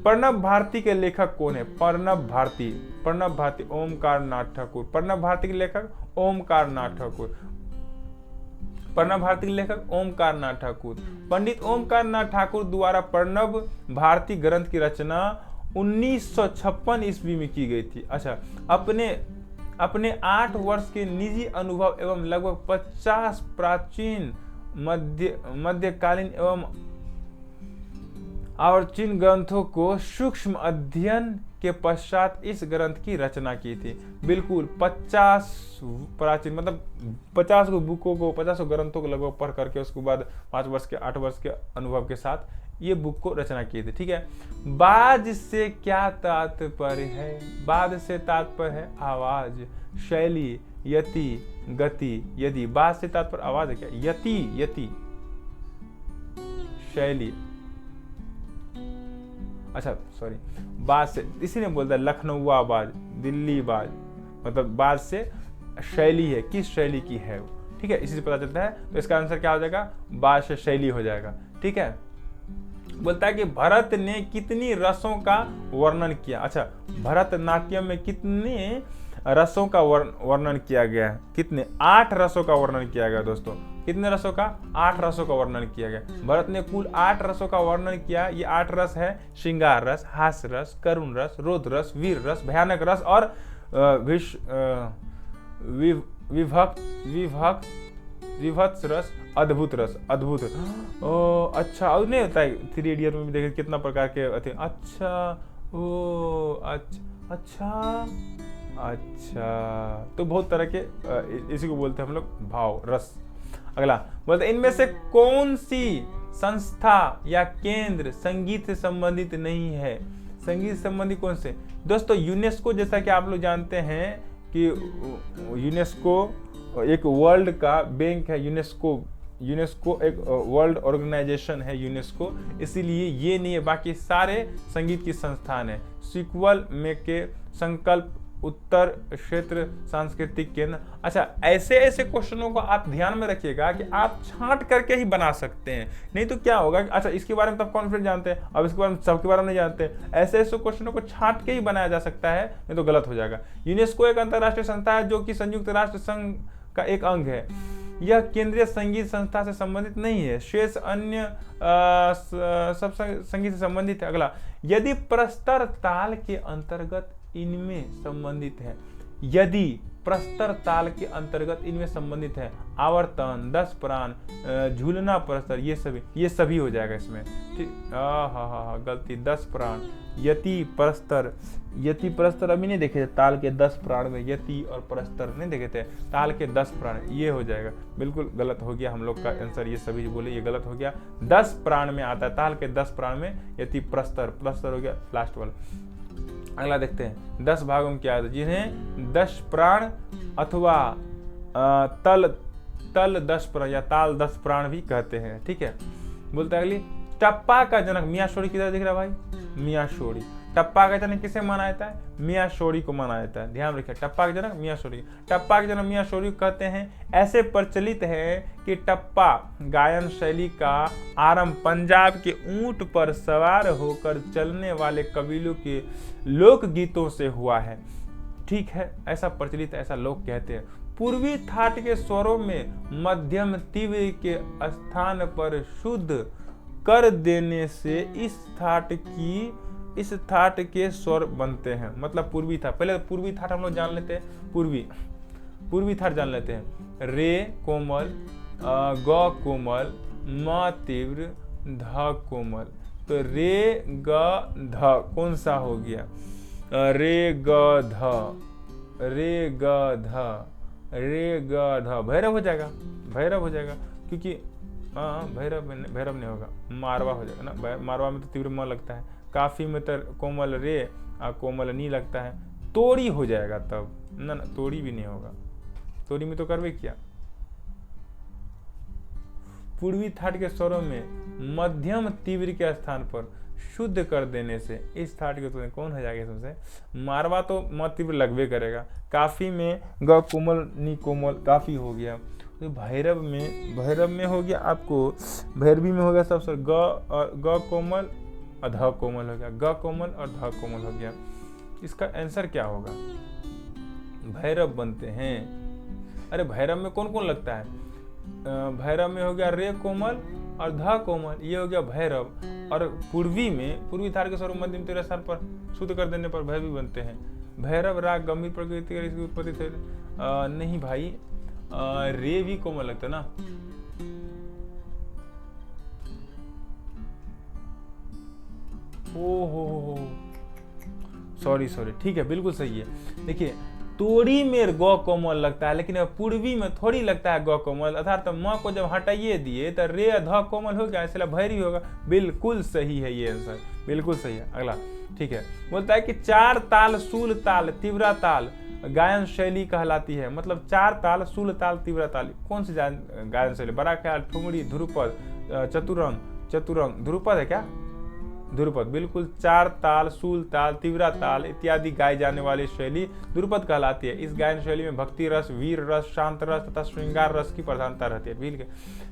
प्रणब भारती के लेखक कौन है। प्रणब भारती ओमकार नाथ ठाकुर। प्रणब भारती के लेखक ओमकार नाथ ठाकुर। प्रणब भारती के लेखक ओमकार नाथ ठाकुर। पंडित ओमकार नाथ ठाकुर द्वारा प्रणब भारती ग्रंथ की रचना 1956 ईस्वी में की गई थी। अच्छा, अपने 8 वर्ष के निजी अनुभव एवं लगभग 50 प्राचीन मध्यकालीन एवं और जिन ग्रंथों को सूक्ष्म अध्ययन के पश्चात इस ग्रंथ की रचना की थी। बिल्कुल 50 प्राचीन मतलब 50 बुकों को 50 ग्रंथों को लगभग पढ़ करके उसके बाद 5 वर्ष के 8 वर्ष के अनुभव के साथ ये बुक को रचना की थी। ठीक है, बाज से क्या तात्पर्य है? बाज से तात्पर्य है आवाज, शैली, यति, गति। यदि बाज से तात्पर्य आवाज है क्या? यति, यति, शैली। अच्छा सॉरी, बाज से इसीलिए बोलता है लखनऊ बाज, दिल्ली बाज, मतलब बाज से शैली है, किस शैली की है वो। ठीक है, इसी से पता चलता है। तो इसका आंसर क्या हो जाएगा? बाज से शैली हो जाएगा। ठीक है, बोलता है कि भरत ने कितनी रसों का वर्णन किया। अच्छा, भरतनाट्यम में कितने रसों का वर्णन किया गया है? कितने? 8 रसों का वर्णन किया गया दोस्तों। कितने रसों का? 8 रसों का वर्णन किया गया। भरत ने कुल 8 रसों का वर्णन किया। ये 8 रस है श्रृंगार रस, हास्य रस, करुण रस, रोध रस, वीर रस, भयानक रस और विभत्स रस, अद्भुत रस। अद्भुत। ओ अच्छा, और नहीं होता है 3 इडियट में भी देखे कितना प्रकार के थे। अच्छा, ओ अच्छा, तो बहुत तरह के इसी को बोलते हैं हम लोग भाव, रस। अगला बोलते हैं इनमें से कौन सी संस्था या केंद्र संगीत से संबंधित नहीं है? संगीत से संबंधित कौन से? दोस्तों यूनेस्को, जैसा कि आप लोग जानते हैं कि यूनेस्को एक वर्ल्ड का बैंक है। यूनेस्को एक वर्ल्ड ऑर्गेनाइजेशन है यूनेस्को, इसीलिए ये नहीं है। बाकी सारे संगीत की संस्थान है। सिक्वल में के संकल्प, उत्तर क्षेत्र सांस्कृतिक केंद्र। अच्छा, ऐसे क्वेश्चनों को आप ध्यान में रखिएगा कि आप छांट करके ही बना सकते हैं, नहीं तो क्या होगा। अच्छा, इसके बारे में तो आप कॉन्फिडेंट जानते हैं, अब इसके बारे में सबके बारे में नहीं जानते। ऐसे क्वेश्चनों को छांट के ही बनाया जा सकता है, नहीं तो गलत हो जाएगा। यूनेस्को एक अंतर्राष्ट्रीय संस्था है जो कि संयुक्त राष्ट्र संघ का एक अंग है। यह केंद्रीय संगीत संस्था से संबंधित नहीं है। शेष अन्य सब संगीत से संबंधित है। अगला, यदि प्रस्तर ताल के अंतर्गत इनमें संबंधित है। यदि प्रस्तर ताल के अंतर्गत इनमें संबंधित है, आवर्तन, 10 प्राण, झूलना प्रस्तर, ये सभी हो जाएगा इसमें। ठीक, गलती, 10 प्राण, यति प्रस्तर अभी नहीं देखे थे। ताल के 10 प्राण में यति और प्रस्तर नहीं देखे थे। ताल के 10 प्राण, ये हो जाएगा। बिल्कुल गलत हो गया हम लोग का आंसर, ये सभी बोले ये गलत हो गया। 10 प्राण में आता है, ताल के 10 प्राण में यति प्रस्तर हो गया लास्ट वाला। अगला देखते हैं 10 भागों में क्या है, जिन्हें 10 प्राण अथवा तल 10 प्राण या ताल 10 प्राण भी कहते हैं। ठीक है, बोलते हैं अगली, टप्पा का जनक मियाँ शोरी किधर दिख रहा है भाई? मियाँ शोरी। टप्पा का जनक किसे माना जाता है? मियाँ शोरी को माना जाता है। ध्यान रखिए, टप्पा का जनक मियाँ शोरी। टप्पा के जनक मियाँ शोरी कहते हैं। ऐसे प्रचलित है कि टप्पा गायन शैली का आरंभ पंजाब के ऊंट पर सवार होकर चलने वाले कबीलों के लोकगीतों से हुआ है। ठीक है, ऐसा प्रचलित, ऐसा लोग कहते हैं। पूर्वी थाट के स्वरों में मध्यम तीव्र के स्थान पर शुद्ध कर देने से इस थाट के स्वर बनते हैं। मतलब पूर्वी थाट, पहले पूर्वी थाट हम लोग जान लेते हैं। पूर्वी थाट जान लेते हैं। रे कोमल, ग कोमल, म तीव्र, ध कोमल। तो रे ग ध कौन सा हो गया? रे ग ध भैरव हो जाएगा, क्योंकि भैरव नहीं होगा, मारवा हो जाएगा ना। मारवा में तो तीव्र म लगता है, काफी में तो कोमल रे कोमल नी लगता है। तोड़ी हो जाएगा तब ना, तोड़ी भी नहीं होगा, तोड़ी में तो करवे किया। पूर्वी थाट के स्वरों में मध्यम तीव्र के स्थान पर शुद्ध कर देने से इस थाट के तो कौन हो जाएगा इसमें से? मारवा तो म तीव्र लगवे करेगा। काफी में ग कोमल नी कोमल, काफी हो गया। तो भैरव में हो गया आपको, भैरवी में हो गया सबसे ग कोमल और ध कोमल हो गया। ग कोमल और ध कोमल हो गया। इसका आंसर क्या होगा? भैरव बनते हैं। अरे भैरव में कौन कौन लगता है? भैरव में हो गया रे कोमल और ध कोमल, ये हो गया भैरव। और पूर्वी थाट के स्वर मध्यम तीव्र स्थान पर शुद्ध कर देने पर भैरवी बनते हैं। भैरव राग गंभीर प्रकृति का इसकी उत्पत्ति थे। नहीं भाई, रे भी कोमल लगता ना। ओ हो, सॉरी सॉरी, ठीक है, बिल्कुल सही है। देखिए तोड़ी में गौ कोमल लगता है, लेकिन पूर्वी में थोड़ी लगता है गौ कोमल, अर्थात तो म को जब हटाइए दिए तो रे ध कोमल हो गया, इसलिए भैरी होगा। बिल्कुल सही है ये आंसर, बिल्कुल सही है। अगला ठीक है, बोलता है कि चार ताल सूल ताल तीव्रा ताल गायन शैली कहलाती है। मतलब चार ताल सूल ताल तीव्रा ताल कौन सी गायन शैली? बड़ा ख्याल, ठुमरी, ध्रुपद, चतुरंग, चतुरंग ध्रुपद है क्या? ध्रुपद, बिल्कुल। चार ताल, सूल ताल, तीव्रा ताल इत्यादि गाई जाने वाली शैली ध्रुपद कहलाती है। इस गायन शैली में भक्ति रस, वीर रस, शांत रस तथा श्रृंगार रस की प्रधानता रहती है।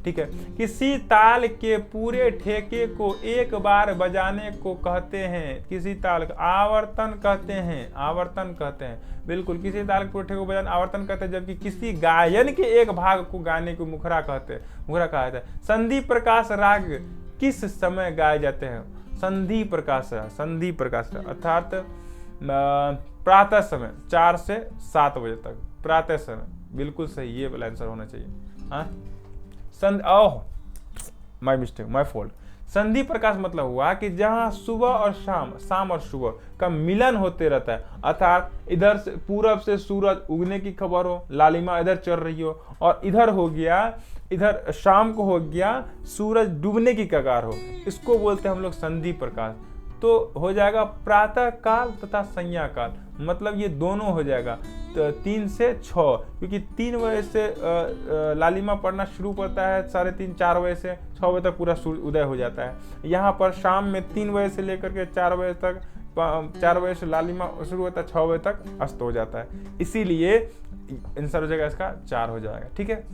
ठीक है, किसी ताल के पूरे ठेके को एक बार बजाने को कहते हैं। किसी ताल का आवर्तन कहते हैं, आवर्तन कहते हैं। बिल्कुल, किसी ताल के पूरे ठेके को बजाने आवर्तन कहते हैं, जबकि किसी गायन के एक भाग को गाने को मुखरा कहते हैं, मुखरा कहा जाता है। संधि प्रकाश राग किस समय गाए जाते हैं? संधि प्रकाश, संधि प्रकाश अर्थात प्रातः समय 4 से 7 बजे तक, प्रातः समय। बिल्कुल सही, ये वाला आंसर होना चाहिए। हाँ, oh my mistake, my fault. संधि प्रकाश मतलब हुआ कि जहां सुबह और शाम, शाम और सुबह का मिलन होते रहता है, अर्थात इधर से पूरब से सूरज उगने की खबर हो, लालिमा इधर चल रही हो, और इधर हो गया, इधर शाम को हो गया सूरज डूबने की कगार हो, इसको बोलते हैं हम लोग संधि प्रकाश। तो हो जाएगा प्रातः काल तथा संध्या काल, मतलब ये दोनों हो जाएगा। तो 3 से 6, क्योंकि 3 बजे से लालिमा पड़ना शुरू होता है, 3:30 4 बजे से 6 बजे तक पूरा सूर्य उदय हो जाता है। यहाँ पर शाम में 3 बजे से लेकर के 4 बजे तक, 4 बजे से लालिमा शुरू होता है, 6 बजे तक अस्त हो जाता है। इसीलिए आंसर हो जाएगा इसका 4 हो जाएगा। ठीक है,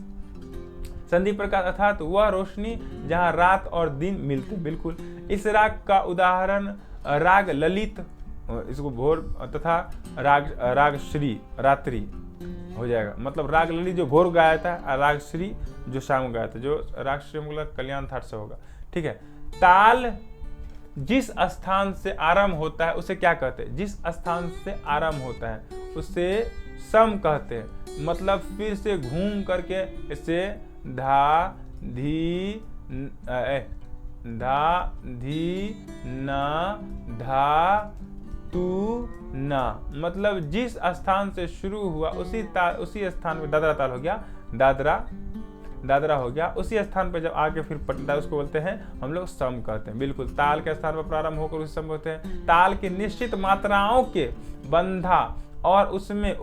संधि प्रकाश अर्थात वह रोशनी जहां रात और दिन मिलते। बिल्कुल, इस राग का उदाहरण राग ललित, इसको भोर, तथा राग श्री रात्रि हो जाएगा। मतलब राग ललित जो भोर गाया था, और राग श्री जो शाम गाया था, जो राग श्री मतलब कल्याण थाट से होगा। ठीक है, ताल जिस स्थान से आरंभ होता है उसे क्या कहते हैं? जिस स्थान से आरंभ होता है उसे सम कहते हैं। मतलब फिर से घूम करके इसे धा धी धा धी ना धा तू ना, मतलब जिस स्थान से शुरू हुआ उसी स्थान पे दादरा ताल हो गया, दादरा हो गया। उसी स्थान पे जब आके फिर पटता है उसको बोलते हैं हम लोग सम कहते हैं। बिल्कुल, ताल के स्थान पर प्रारंभ होकर उसे सम कहते हैं। ताल की निश्चित मात्राओं के बंधा और उसमें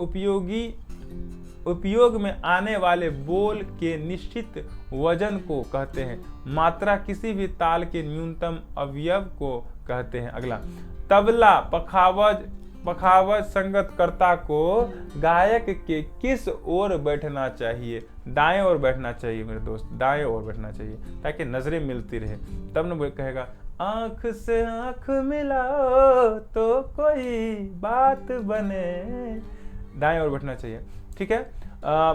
उपयोग में आने वाले बोल के निश्चित वजन को कहते हैं। मात्रा किसी भी ताल के न्यूनतम अवयव को कहते हैं। अगला, तबला पखावज संगतकर्ता को गायक के किस ओर बैठना चाहिए? दाएं ओर बैठना चाहिए मेरे दोस्त, दाएं ओर बैठना चाहिए, ताकि नजरें मिलती रहे। तब न कहेगा आंख से आंख मिलाओ तो कोई बात बने। दाएं ओर बैठना चाहिए। ठीक है,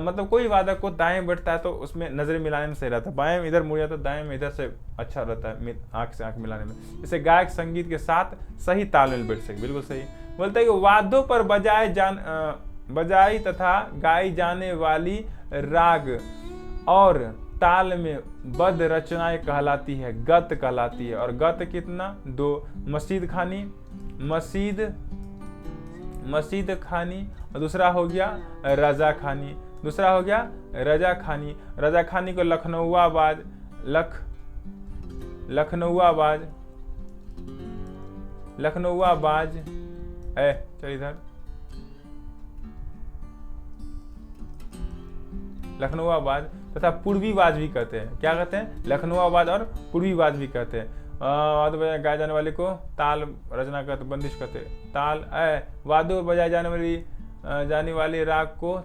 मतलब कोई वादक को दाएं बैठता है तो उसमें नजरें मिलाने में सही रहता है। बाएं में इधर मुड़ जाता है, दाएं में इधर से अच्छा रहता है आंख से आंख मिलाने में। इसे गायक संगीत के साथ सही तालमेल बैठ सके। बिल्कुल सही। बोलते हैं कि वाद्यों पर बजाई तथा गाई जाने वाली राग और ताल में बद्ध रचनाएं कहलाती है, गत कहलाती है। और गत कितना? 2। मसीद खानी, और दूसरा हो गया रजा खानी। रजा खानी को लखनऊआ बाज चल इधर, लखनऊआ बाज तथा पूर्वी बाज भी कहते हैं। क्या कहते हैं? लखनऊआ बाज और पूर्वी बाज भी कहते हैं। वाद्य गाए जाने वाले को ताल रचना कहते, बंदिश कहते। ताल वाद्य बजाए जाने वाले राग को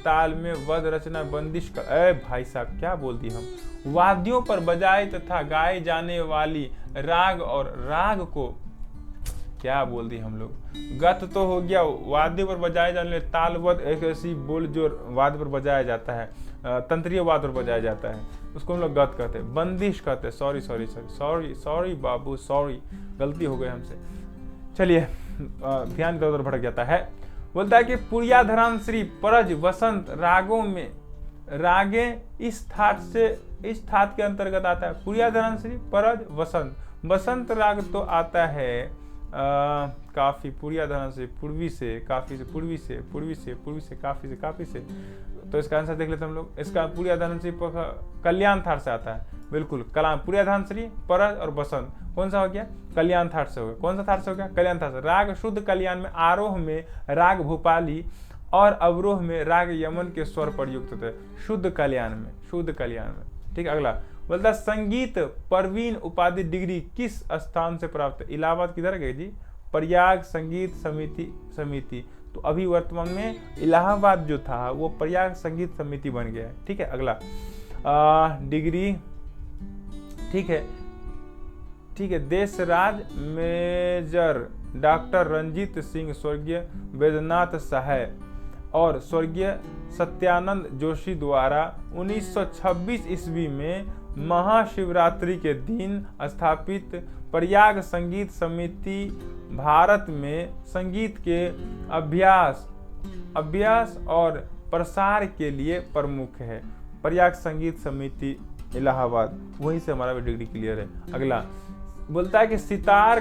ताल में वध रचना बंदिश कर। भाई साहब क्या बोल दिए हम? वाद्यों पर बजाए तथा गाए जाने वाली राग और राग को क्या बोल दिए हम लोग? गत तो हो गया, वाद्य पर बजाए जाने वाले तालवद एक ऐसी बोल जो वाद्य पर बजाया जाता है, तंत्रीय वाद्य पर बजाया जाता है, उसको हम लोग गत कहते हैं। बंदिश कहते हैं। सॉरी बाबू, सॉरी, गलती हो गई हमसे। चलिए, ध्यान इधर उधर भटक जाता है। बोलता है कि पुरियाधरांश्री परज वसंत रागों में रागे इस थाट के अंतर्गत आता है। पुरियाधरांश्री परज वसंत, बसंत राग तो आता है काफी पूर्वाधान से, पूर्वी से, काफी से, पूर्वी से, पूर्वी से, पूर्वी से, काफी से, काफी से। तो इसका आंसर देख लेते हैं हम लोग। इसका पूर्वाधान से कल्याण थाट से आता है, बिल्कुल। कला पूर्वाधान श्री परज और बसंत कौन सा हो गया? कल्याण थाट से हो गया। कौन सा थाट से हो गया? कल्याण थाट से। राग शुद्ध कल्याण में आरोह में राग भूपाली और अवरोह में राग यमन के स्वर प्रयुक्त होते हैं, शुद्ध कल्याण में, शुद्ध कल्याण में। ठीक, अगला बोलता है संगीत प्रवीण उपाधि डिग्री किस स्थान से प्राप्त है? इलाहाबाद किधर गई जी? प्रयाग संगीत समिति। तो अभी वर्तमान में इलाहाबाद जो था वो प्रयाग संगीत समिति बन गया है। ठीक है, अगला डिग्री, ठीक है, ठीक है। देशराज मेजर डॉक्टर रंजीत सिंह स्वर्गीय वैद्यनाथ सहाय और स्वर्गीय सत्यानंद जोशी द्वारा 1926 ईस्वी में महाशिवरात्रि के दिन स्थापित प्रयाग संगीत समिति भारत में संगीत के अभ्यास और प्रसार के लिए प्रमुख है। प्रयाग संगीत समिति इलाहाबाद, वहीं से हमारा भी डिग्री क्लियर है। अगला बोलता है कि सितार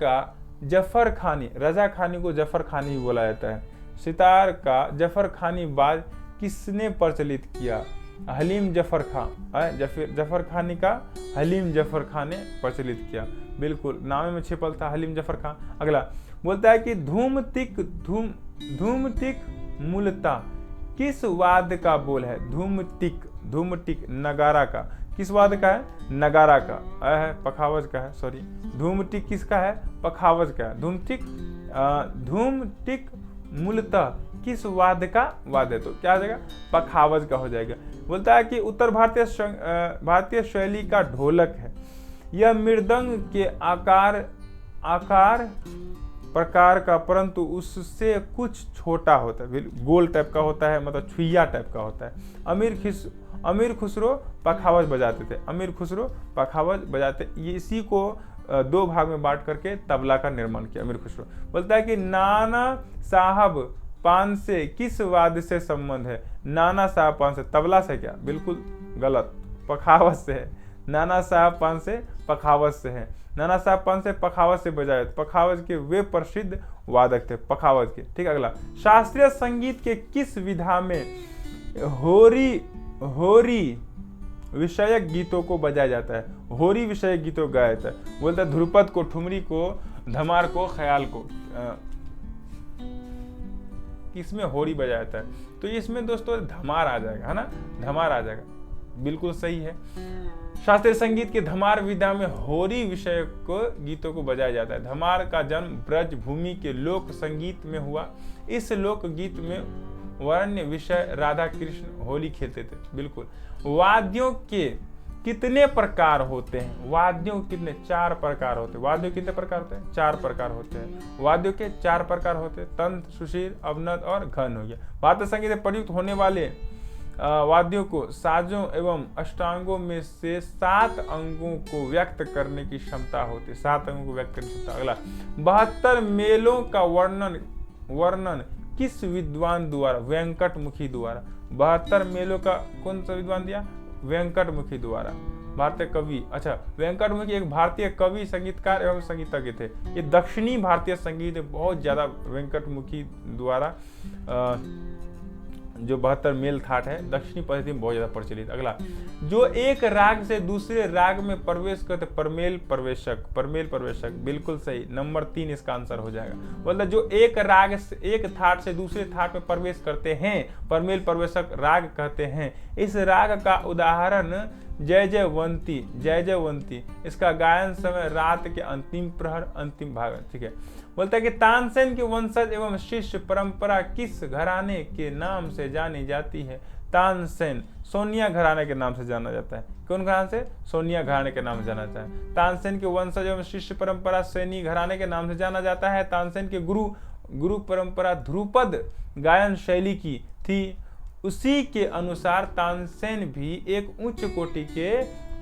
का जफर खानी, रजा खानी को जफर खानी भी बोला जाता है। सितार का जफर खानी बाज किसने प्रचलित किया? हलीम जफर खान, जफर खानी का हलीम जफर खान ने प्रचलित किया, बिल्कुल, नाम में छिपल था हलीम जफर खान। अगला बोलता है कि धूमतिक मूलतः किस वाद्य का बोल है? धूमतिक नगारा का, किस वाद्य का है? नगारा का है, पखावज का है, सॉरी। धूमतिक किसका है? पखावज का है। धूमतिक मूलतः किस वाद्य का वाद्य? तो क्या हो जाएगा? पखावज का हो जाएगा। बोलता है कि उत्तर भारतीय शैली का ढोलक है। यह मृदंग के आकार प्रकार का, परंतु उससे कुछ छोटा होता है, गोल टाइप का होता है, मतलब छुइया टाइप का होता है। अमीर खुसरो पखावज बजाते थे, अमीर खुसरो पखावज बजाते। ये इसी को दो भाग में बांट करके तबला का निर्माण किया अमीर खुसरो। बोलता है कि नाना साहब पान से किस वाद्य से संबंध है? नाना साहब पान से, तबला से क्या? बिल्कुल गलत, पखावज से है। नाना साहब पान से पखावज से है। नाना साहब पान से पखावज से बजाए, पखावज के वे प्रसिद्ध वादक थे, पखावज के। ठीक, अगला शास्त्रीय संगीत के किस विधा में होरी विषयक गीतों को बजाया जाता है? होरी विषयक गीतों गाया जाता है। बोलता है ध्रुपद को, ठुमरी को, धमार को, ख्याल को, किसमें होरी बजाया जाता है? तो इसमें दोस्तों धमार आ जाएगा, है ना, धमार आ जाएगा, बिल्कुल सही है। शास्त्रीय संगीत के धमार विधा में होरी विषय को गीतों को बजाया जाता है। धमार का जन्म ब्रज भूमि के लोक संगीत में हुआ। इस लोक गीत में वर्ण्य विषय राधा कृष्ण होली खेलते थे, बिल्कुल। वाद्यों के कितने प्रकार होते हैं? वाद्यों कितने? 4 प्रकार होते हैं। वाद्यों कितने प्रकार होते हैं? 4 प्रकार होते हैं। वाद्यों के 4 प्रकार होते हैं, तंत्र, सुशील, अवनद और घन हो गया। वाद्य संगीत में प्रयुक्त होने वाले वाद्यों को साजों एवं अष्टांगों में से 7 अंगों को व्यक्त करने की क्षमता होती है। 7 अंगों को व्यक्त करने की क्षमता। अगला 72 मेलों का वर्णन किस विद्वान द्वारा? वेंकटमुखी द्वारा। 72 मेलों का कौन सा विद्वान दिया? वेंकटमुखी द्वारा, भारतीय कवि। अच्छा, वेंकटमुखी एक भारतीय कवि, संगीतकार एवं संगीतज्ञ थे। ये दक्षिणी भारतीय संगीत बहुत ज्यादा वेंकटमुखी द्वारा जो 72 मेल थाट है दक्षिणी पद्धति में बहुत ज्यादा प्रचलित। अगला जो एक राग से दूसरे राग में प्रवेश करते, परमेल प्रवेशक, बिल्कुल सही। नंबर 3 इसका आंसर हो जाएगा। मतलब जो एक राग से, एक थाट से दूसरे थाट में प्रवेश करते हैं, परमेल प्रवेशक राग कहते हैं। इस राग का उदाहरण जय जयवंती। इसका गायन समय रात के अंतिम प्रहर, अंतिम भाग। ठीक है, बोलता है कि तानसेन के वंशज एवं शिष्य परंपरा किस घराने के नाम से जानी जाती है? तानसेन सोनिया घराने के नाम से जाना जाता है। कौन घराने से? सोनिया घराने के नाम से जाना जाता है। तानसेन के वंशज एवं शिष्य परंपरा सैनी घराने के नाम से जाना जाता है। तानसेन के गुरु परंपरा ध्रुपद गायन शैली की थी। उसी के अनुसार तानसेन भी एक उच्च कोटि के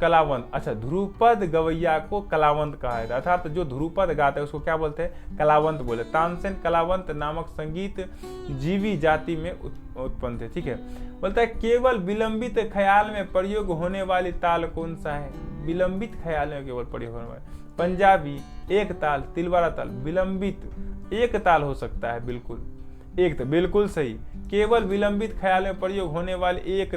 कलावंत। अच्छा, ध्रुपद गवैया को कलावंत कहा है, अर्थात जो ध्रुपद गाते हैं उसको क्या बोलते हैं? कलावंत बोले। तानसेन कलावंत नामक संगीत जीवी जाति में उत्पन्न थे। ठीक है, बोलता है केवल विलंबित ख्याल में प्रयोग होने वाली ताल कौन सा है? विलंबित ख्याल में केवल प्रयोग होने वाले। पंजाबी एक ताल, तिलवारा ताल, विलंबित एक ताल हो सकता है, बिल्कुल एक ताल, बिल्कुल सही। केवल विलंबित ख्याल में प्रयोग होने वाले एक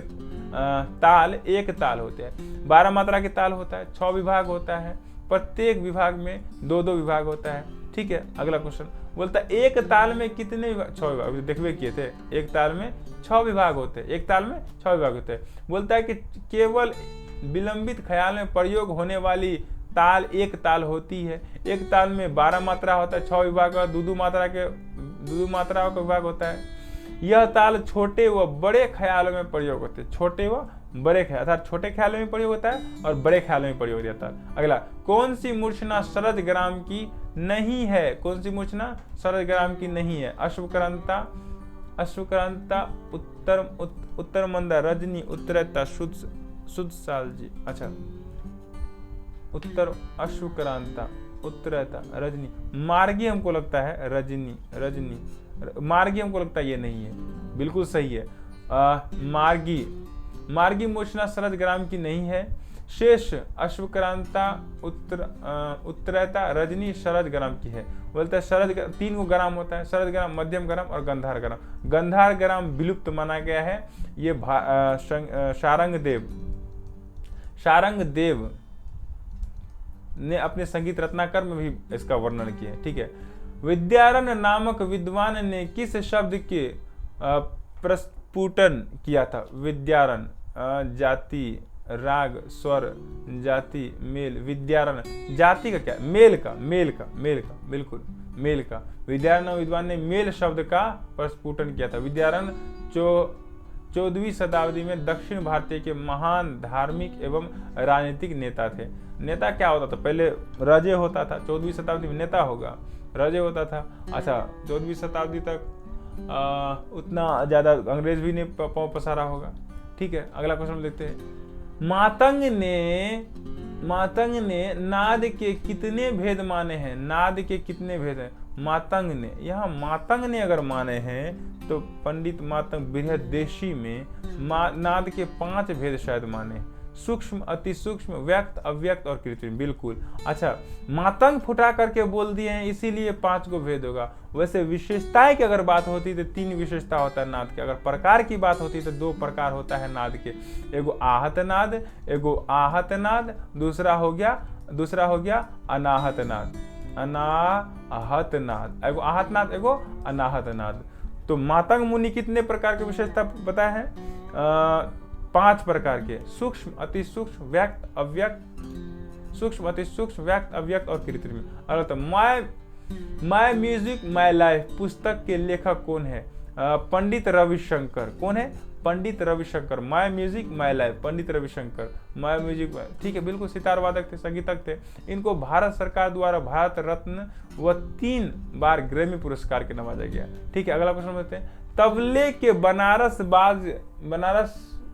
ताल एक ताल होते हैं। 12 मात्रा के ताल होता है, 6 विभाग होता है, प्रत्येक विभाग में 2-2 विभाग होता है। ठीक है, अगला क्वेश्चन बोलता है एक ताल में कितने विभाग? 6 विभाग, देखबे किए थे, एक ताल में 6 विभाग होते हैं, एक ताल में 6 विभाग होते हैं। बोलता है कि केवल विलंबित ख्याल में प्रयोग होने वाली ताल एक ताल होती है। एक ताल में 12 मात्रा होता है, 6 विभाग का, 2-2 मात्राओं का विभाग होता है। यह ताल छोटे व बड़े ख्यालों में प्रयोग होते हैं, छोटे व बड़े ख्याल, अर्थात छोटे ख्यालों में प्रयोग होता है और बड़े ख्यालों में प्रयोग होता है। अगला, कौन सी मूर्छना सरज ग्राम की नहीं है? कौन सी मूर्छना सरज ग्राम की नहीं है? अश्वक्रांता, उत्तर मंदा, रजनी, उत्तरता, शुद्ध साल जी। अच्छा, उत्तर अश्वक्रांता, उत्तरता, रजनी, मार्गी हमको लगता है, रजनी, मार्गी हमको लगता है ये नहीं है, बिल्कुल सही है। मार्गी मूर्छना सरज ग्राम की नहीं है। शेष अश्वक्रांता, उत्तरता, रजनी शरज ग्राम की है। बोलता है शरज 3 ग्राम होता है, शरज ग्राम, मध्यम ग्राम और गंधार ग्राम। गंधार ग्राम विलुप्त माना गया है। ये शारंग देव ने अपने संगीत रत्नाकर में भी इसका वर्णन किया है। ठीक है, विद्यारण्य नामक विद्वान ने किस शब्द के प्रस्फुटन किया था? विद्यारण्य, जाति, राग, स्वर, जाति, मेल। विद्यारण्य जाति का क्या? मेल का, बिल्कुल मेल का। विद्यारण्य विद्वान ने मेल शब्द का प्रस्फुटन किया था। विद्यारण्य 14वीं शताब्दी में दक्षिण भारतीय के महान धार्मिक एवं राजनीतिक नेता थे। नेता क्या होता था? पहले राजे होता था, 14वीं शताब्दी में नेता होगा, राजे होता था। अच्छा, 14वीं शताब्दी तक उतना ज्यादा अंग्रेज भी नहीं पाँव पसारा होगा। ठीक है, अगला क्वेश्चन देखते हैं। मातंग ने नाद के कितने भेद माने हैं? नाद के कितने भेद हैं? मातंग ने, यहाँ मातंग ने अगर माने हैं तो पंडित मातंग बृहदेशी में नाद के 5 भेद शायद माने। सूक्ष्म, अति सूक्ष्म, व्यक्त, अव्यक्त और कृत्रिम, बिल्कुल। अच्छा, मातंग फुटा करके बोल दिए हैं इसीलिए 5 को भेद होगा। वैसे विशेषताएं की अगर बात होती तो 3 विशेषता होता है नाद के। अगर प्रकार की बात होती तो 2 प्रकार होता है नाद के, एगो आहत नाद, दूसरा हो गया अनाहत नाद। एगो आहत नाद, एगो अनाहत नाद। तो मातंग मुनि कितने प्रकार की विशेषता बताए हैं? 5 प्रकार के, सूक्ष्म, अति सूक्ष्म, व्यक्त, अव्यक्त, सूक्ष्म, अति सूक्ष्म, व्यक्त, अव्यक्त और कृत्रिम। अगला तो माय म्यूजिक माय लाइफ पुस्तक के लेखक कौन है? पंडित रविशंकर। कौन है? Pandit Ravishankar. My music my life, Pandit Ravishankar. My music, ठीक है, बिल्कुल, सितार वादक थे, संगीतज्ञ थे। इनको भारत सरकार द्वारा भारत रत्न व 3 बार ग्रैमी पुरस्कार के नवाजा गया। ठीक है, अगला क्वेश्चन देखते हैं। तबले के बनारस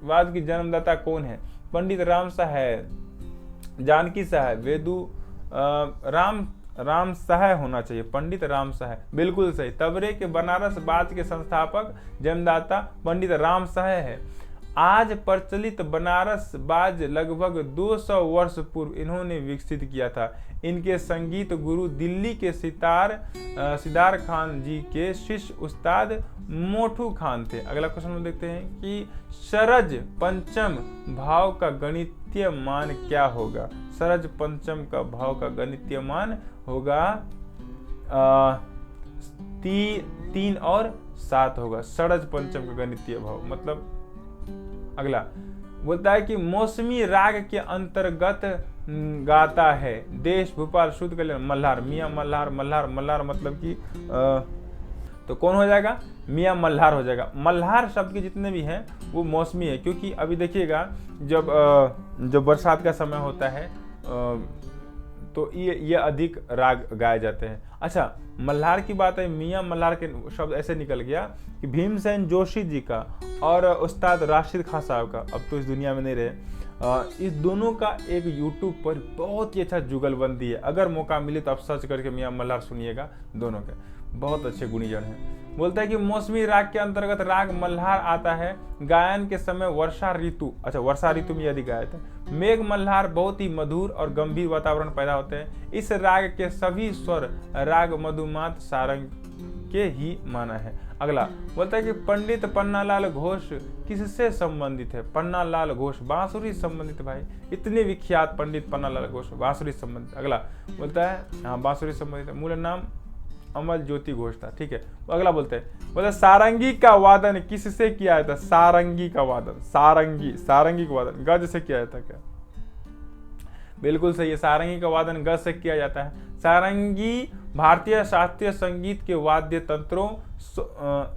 वाद की जन्मदाता कौन है? पंडित राम साहब, जानकी साहब, वेदु राम साहब होना चाहिए, पंडित राम साहब, बिल्कुल सही। तबले के बनारस बाज के संस्थापक जन्मदाता पंडित राम साहब है। आज प्रचलित बनारस बाज लगभग 200 वर्ष पूर्व इन्होंने विकसित किया था। इनके संगीत गुरु दिल्ली के सिदार खान जी के शिष्य उस्ताद मोठू खान थे। अगला क्वेश्चन में देखते हैं कि सरज पंचम भाव का गणितीय मान क्या होगा? सरज पंचम का भाव का गणितीय मान होगा 3 और 7 होगा। सरज पंचम का गणितीय भाव मतलब। अगला बोलता है कि मौसमी राग के अंतर्गत गाता है देश भोपाल शुद्ध कल्याण मल्हार, मियाँ मल्हार मतलब कि तो कौन हो जाएगा? मियाँ मल्हार हो जाएगा। मल्हार शब्द के जितने भी हैं वो मौसमी है, क्योंकि अभी देखिएगा जब बरसात का समय होता है तो ये अधिक राग गाए जाते हैं। अच्छा, मल्हार की बात है, मियाँ मल्हार के शब्द ऐसे निकल गया कि भीमसेन जोशी जी का और उस्ताद राशिद खान साहब का, अब तो इस दुनिया में नहीं रहे, इस दोनों का एक यूट्यूब पर बहुत ही अच्छा जुगलबंदी है। अगर मौका मिले तो आप सर्च करके मियाँ मल्हार सुनिएगा दोनों के। बहुत अच्छे गुणीजन हैं। बोलता है कि मौसमी राग के अंतर्गत राग मल्हार आता है। गायन के समय वर्षा ऋतु में यदि गायत है। मेघ मल्हार बहुत ही मधुर और गंभीर वातावरण पैदा होते हैं। इस राग के सभी स्वर राग मधुमात सारंग के ही माना है। अगला बोलता है कि पंडित पन्नालाल घोष किससे संबंधित है। पन्नालाल घोष बांसुरी संबंधित भाई, इतने विख्यात पंडित पन्नालाल घोष बांसुरी संबंधित। अगला बोलता है हाँ बांसुरी संबंधित है, मूल नाम अमल ज्योति घोष था, ठीक है। अगला बोलते हैं सारंगी का वादन किससे किया जाता है। सारंगी का वादन, सारंगी का वादन गज से किया जाता है क्या। बिल्कुल सही है, सारंगी का वादन गज से किया जाता है। सारंगी भारतीय शास्त्रीय संगीत के वाद्य तंत्रों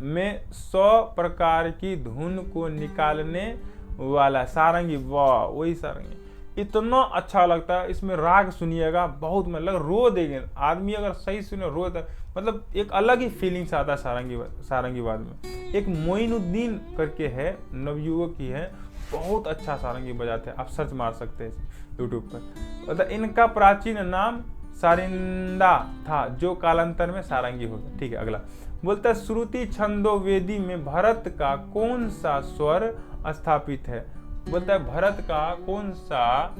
में 100 प्रकार की धुन को निकालने वाला सारंगी। वाह, वही सारंगी इतना अच्छा लगता है। इसमें राग सुनिएगा, बहुत मतलब रो देंगे आदमी अगर सही सुने, रो मतलब एक अलग ही फीलिंग्स आता है सारंगी वाद में। एक मोइनुद्दीन करके है, नवयुवक ही है, बहुत अच्छा सारंगी बजाते हैं, आप सर्च मार सकते हैं यूट्यूब पर। मतलब इनका प्राचीन नाम सारिंदा था जो कालांतर में सारंगी हो गया, ठीक है। अगला बोलता है श्रुति छंदोवेदी में भरत का कौन सा स्वर स्थापित है। बोलता है भरत का कौन सा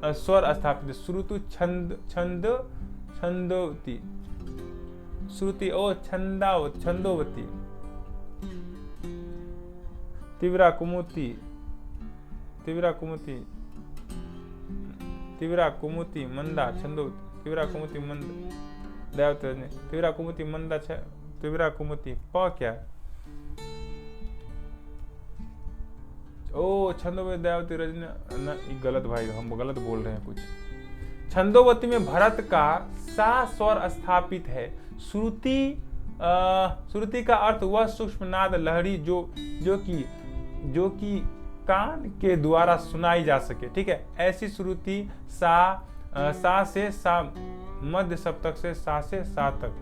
स्वर स्थापित है। श्रुति छंदोवती, श्रुति ओ छंदोवती, तीव्रा कुमुति मंदा छंदोवती, तीव्रा कुमुति मंद देवता, तीव्रा कुमुति मंदा तीव्रा कुमुति प क्या ओ छंदोवती देवती रजनी, गलत भाई, हम गलत बोल रहे हैं कुछ। छंदोवती में भरत का सा स्वर स्थापित है। श्रुति का अर्थ वह सूक्ष्म नाद लहरी जो कि कान के द्वारा सुनाई जा सके, ठीक है। ऐसी श्रुति सा से सा, मध्य सप्तक से सा तक।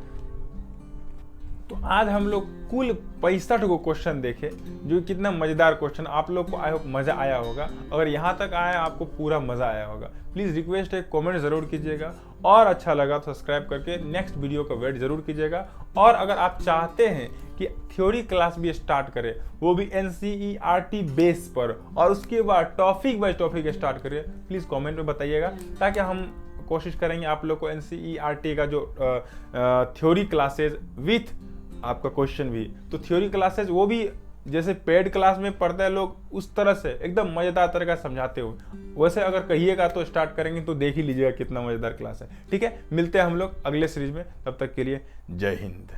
तो आज हम लोग कुल 65 को क्वेश्चन देखे, जो कितना मजेदार क्वेश्चन, आप लोग को आई होप मजा आया होगा। अगर यहाँ तक आया आपको पूरा मजा आया होगा। प्लीज रिक्वेस्ट है कमेंट जरूर कीजिएगा, और अच्छा लगा तो सब्सक्राइब करके नेक्स्ट वीडियो का वेट जरूर कीजिएगा। और अगर आप चाहते हैं कि थ्योरी क्लास भी स्टार्ट करें, वो भी NCERT बेस पर, और उसके बाद टॉपिक बाय टॉपिक स्टार्ट करें, प्लीज कमेंट में बताइएगा, ताकि हम कोशिश करेंगे आप लोग को NCERT का जो थ्योरी क्लासेज विथ आपका क्वेश्चन भी, तो थ्योरी क्लासेज वो भी जैसे पेड क्लास में पढ़ते हैं लोग, उस तरह से एकदम मजेदार तरह का समझाते हो, वैसे अगर कहिएगा तो स्टार्ट करेंगे, तो देख ही लीजिएगा कितना मजेदार क्लास है, ठीक है। मिलते हैं हम लोग अगले सीरीज में, तब तक के लिए जय हिंद।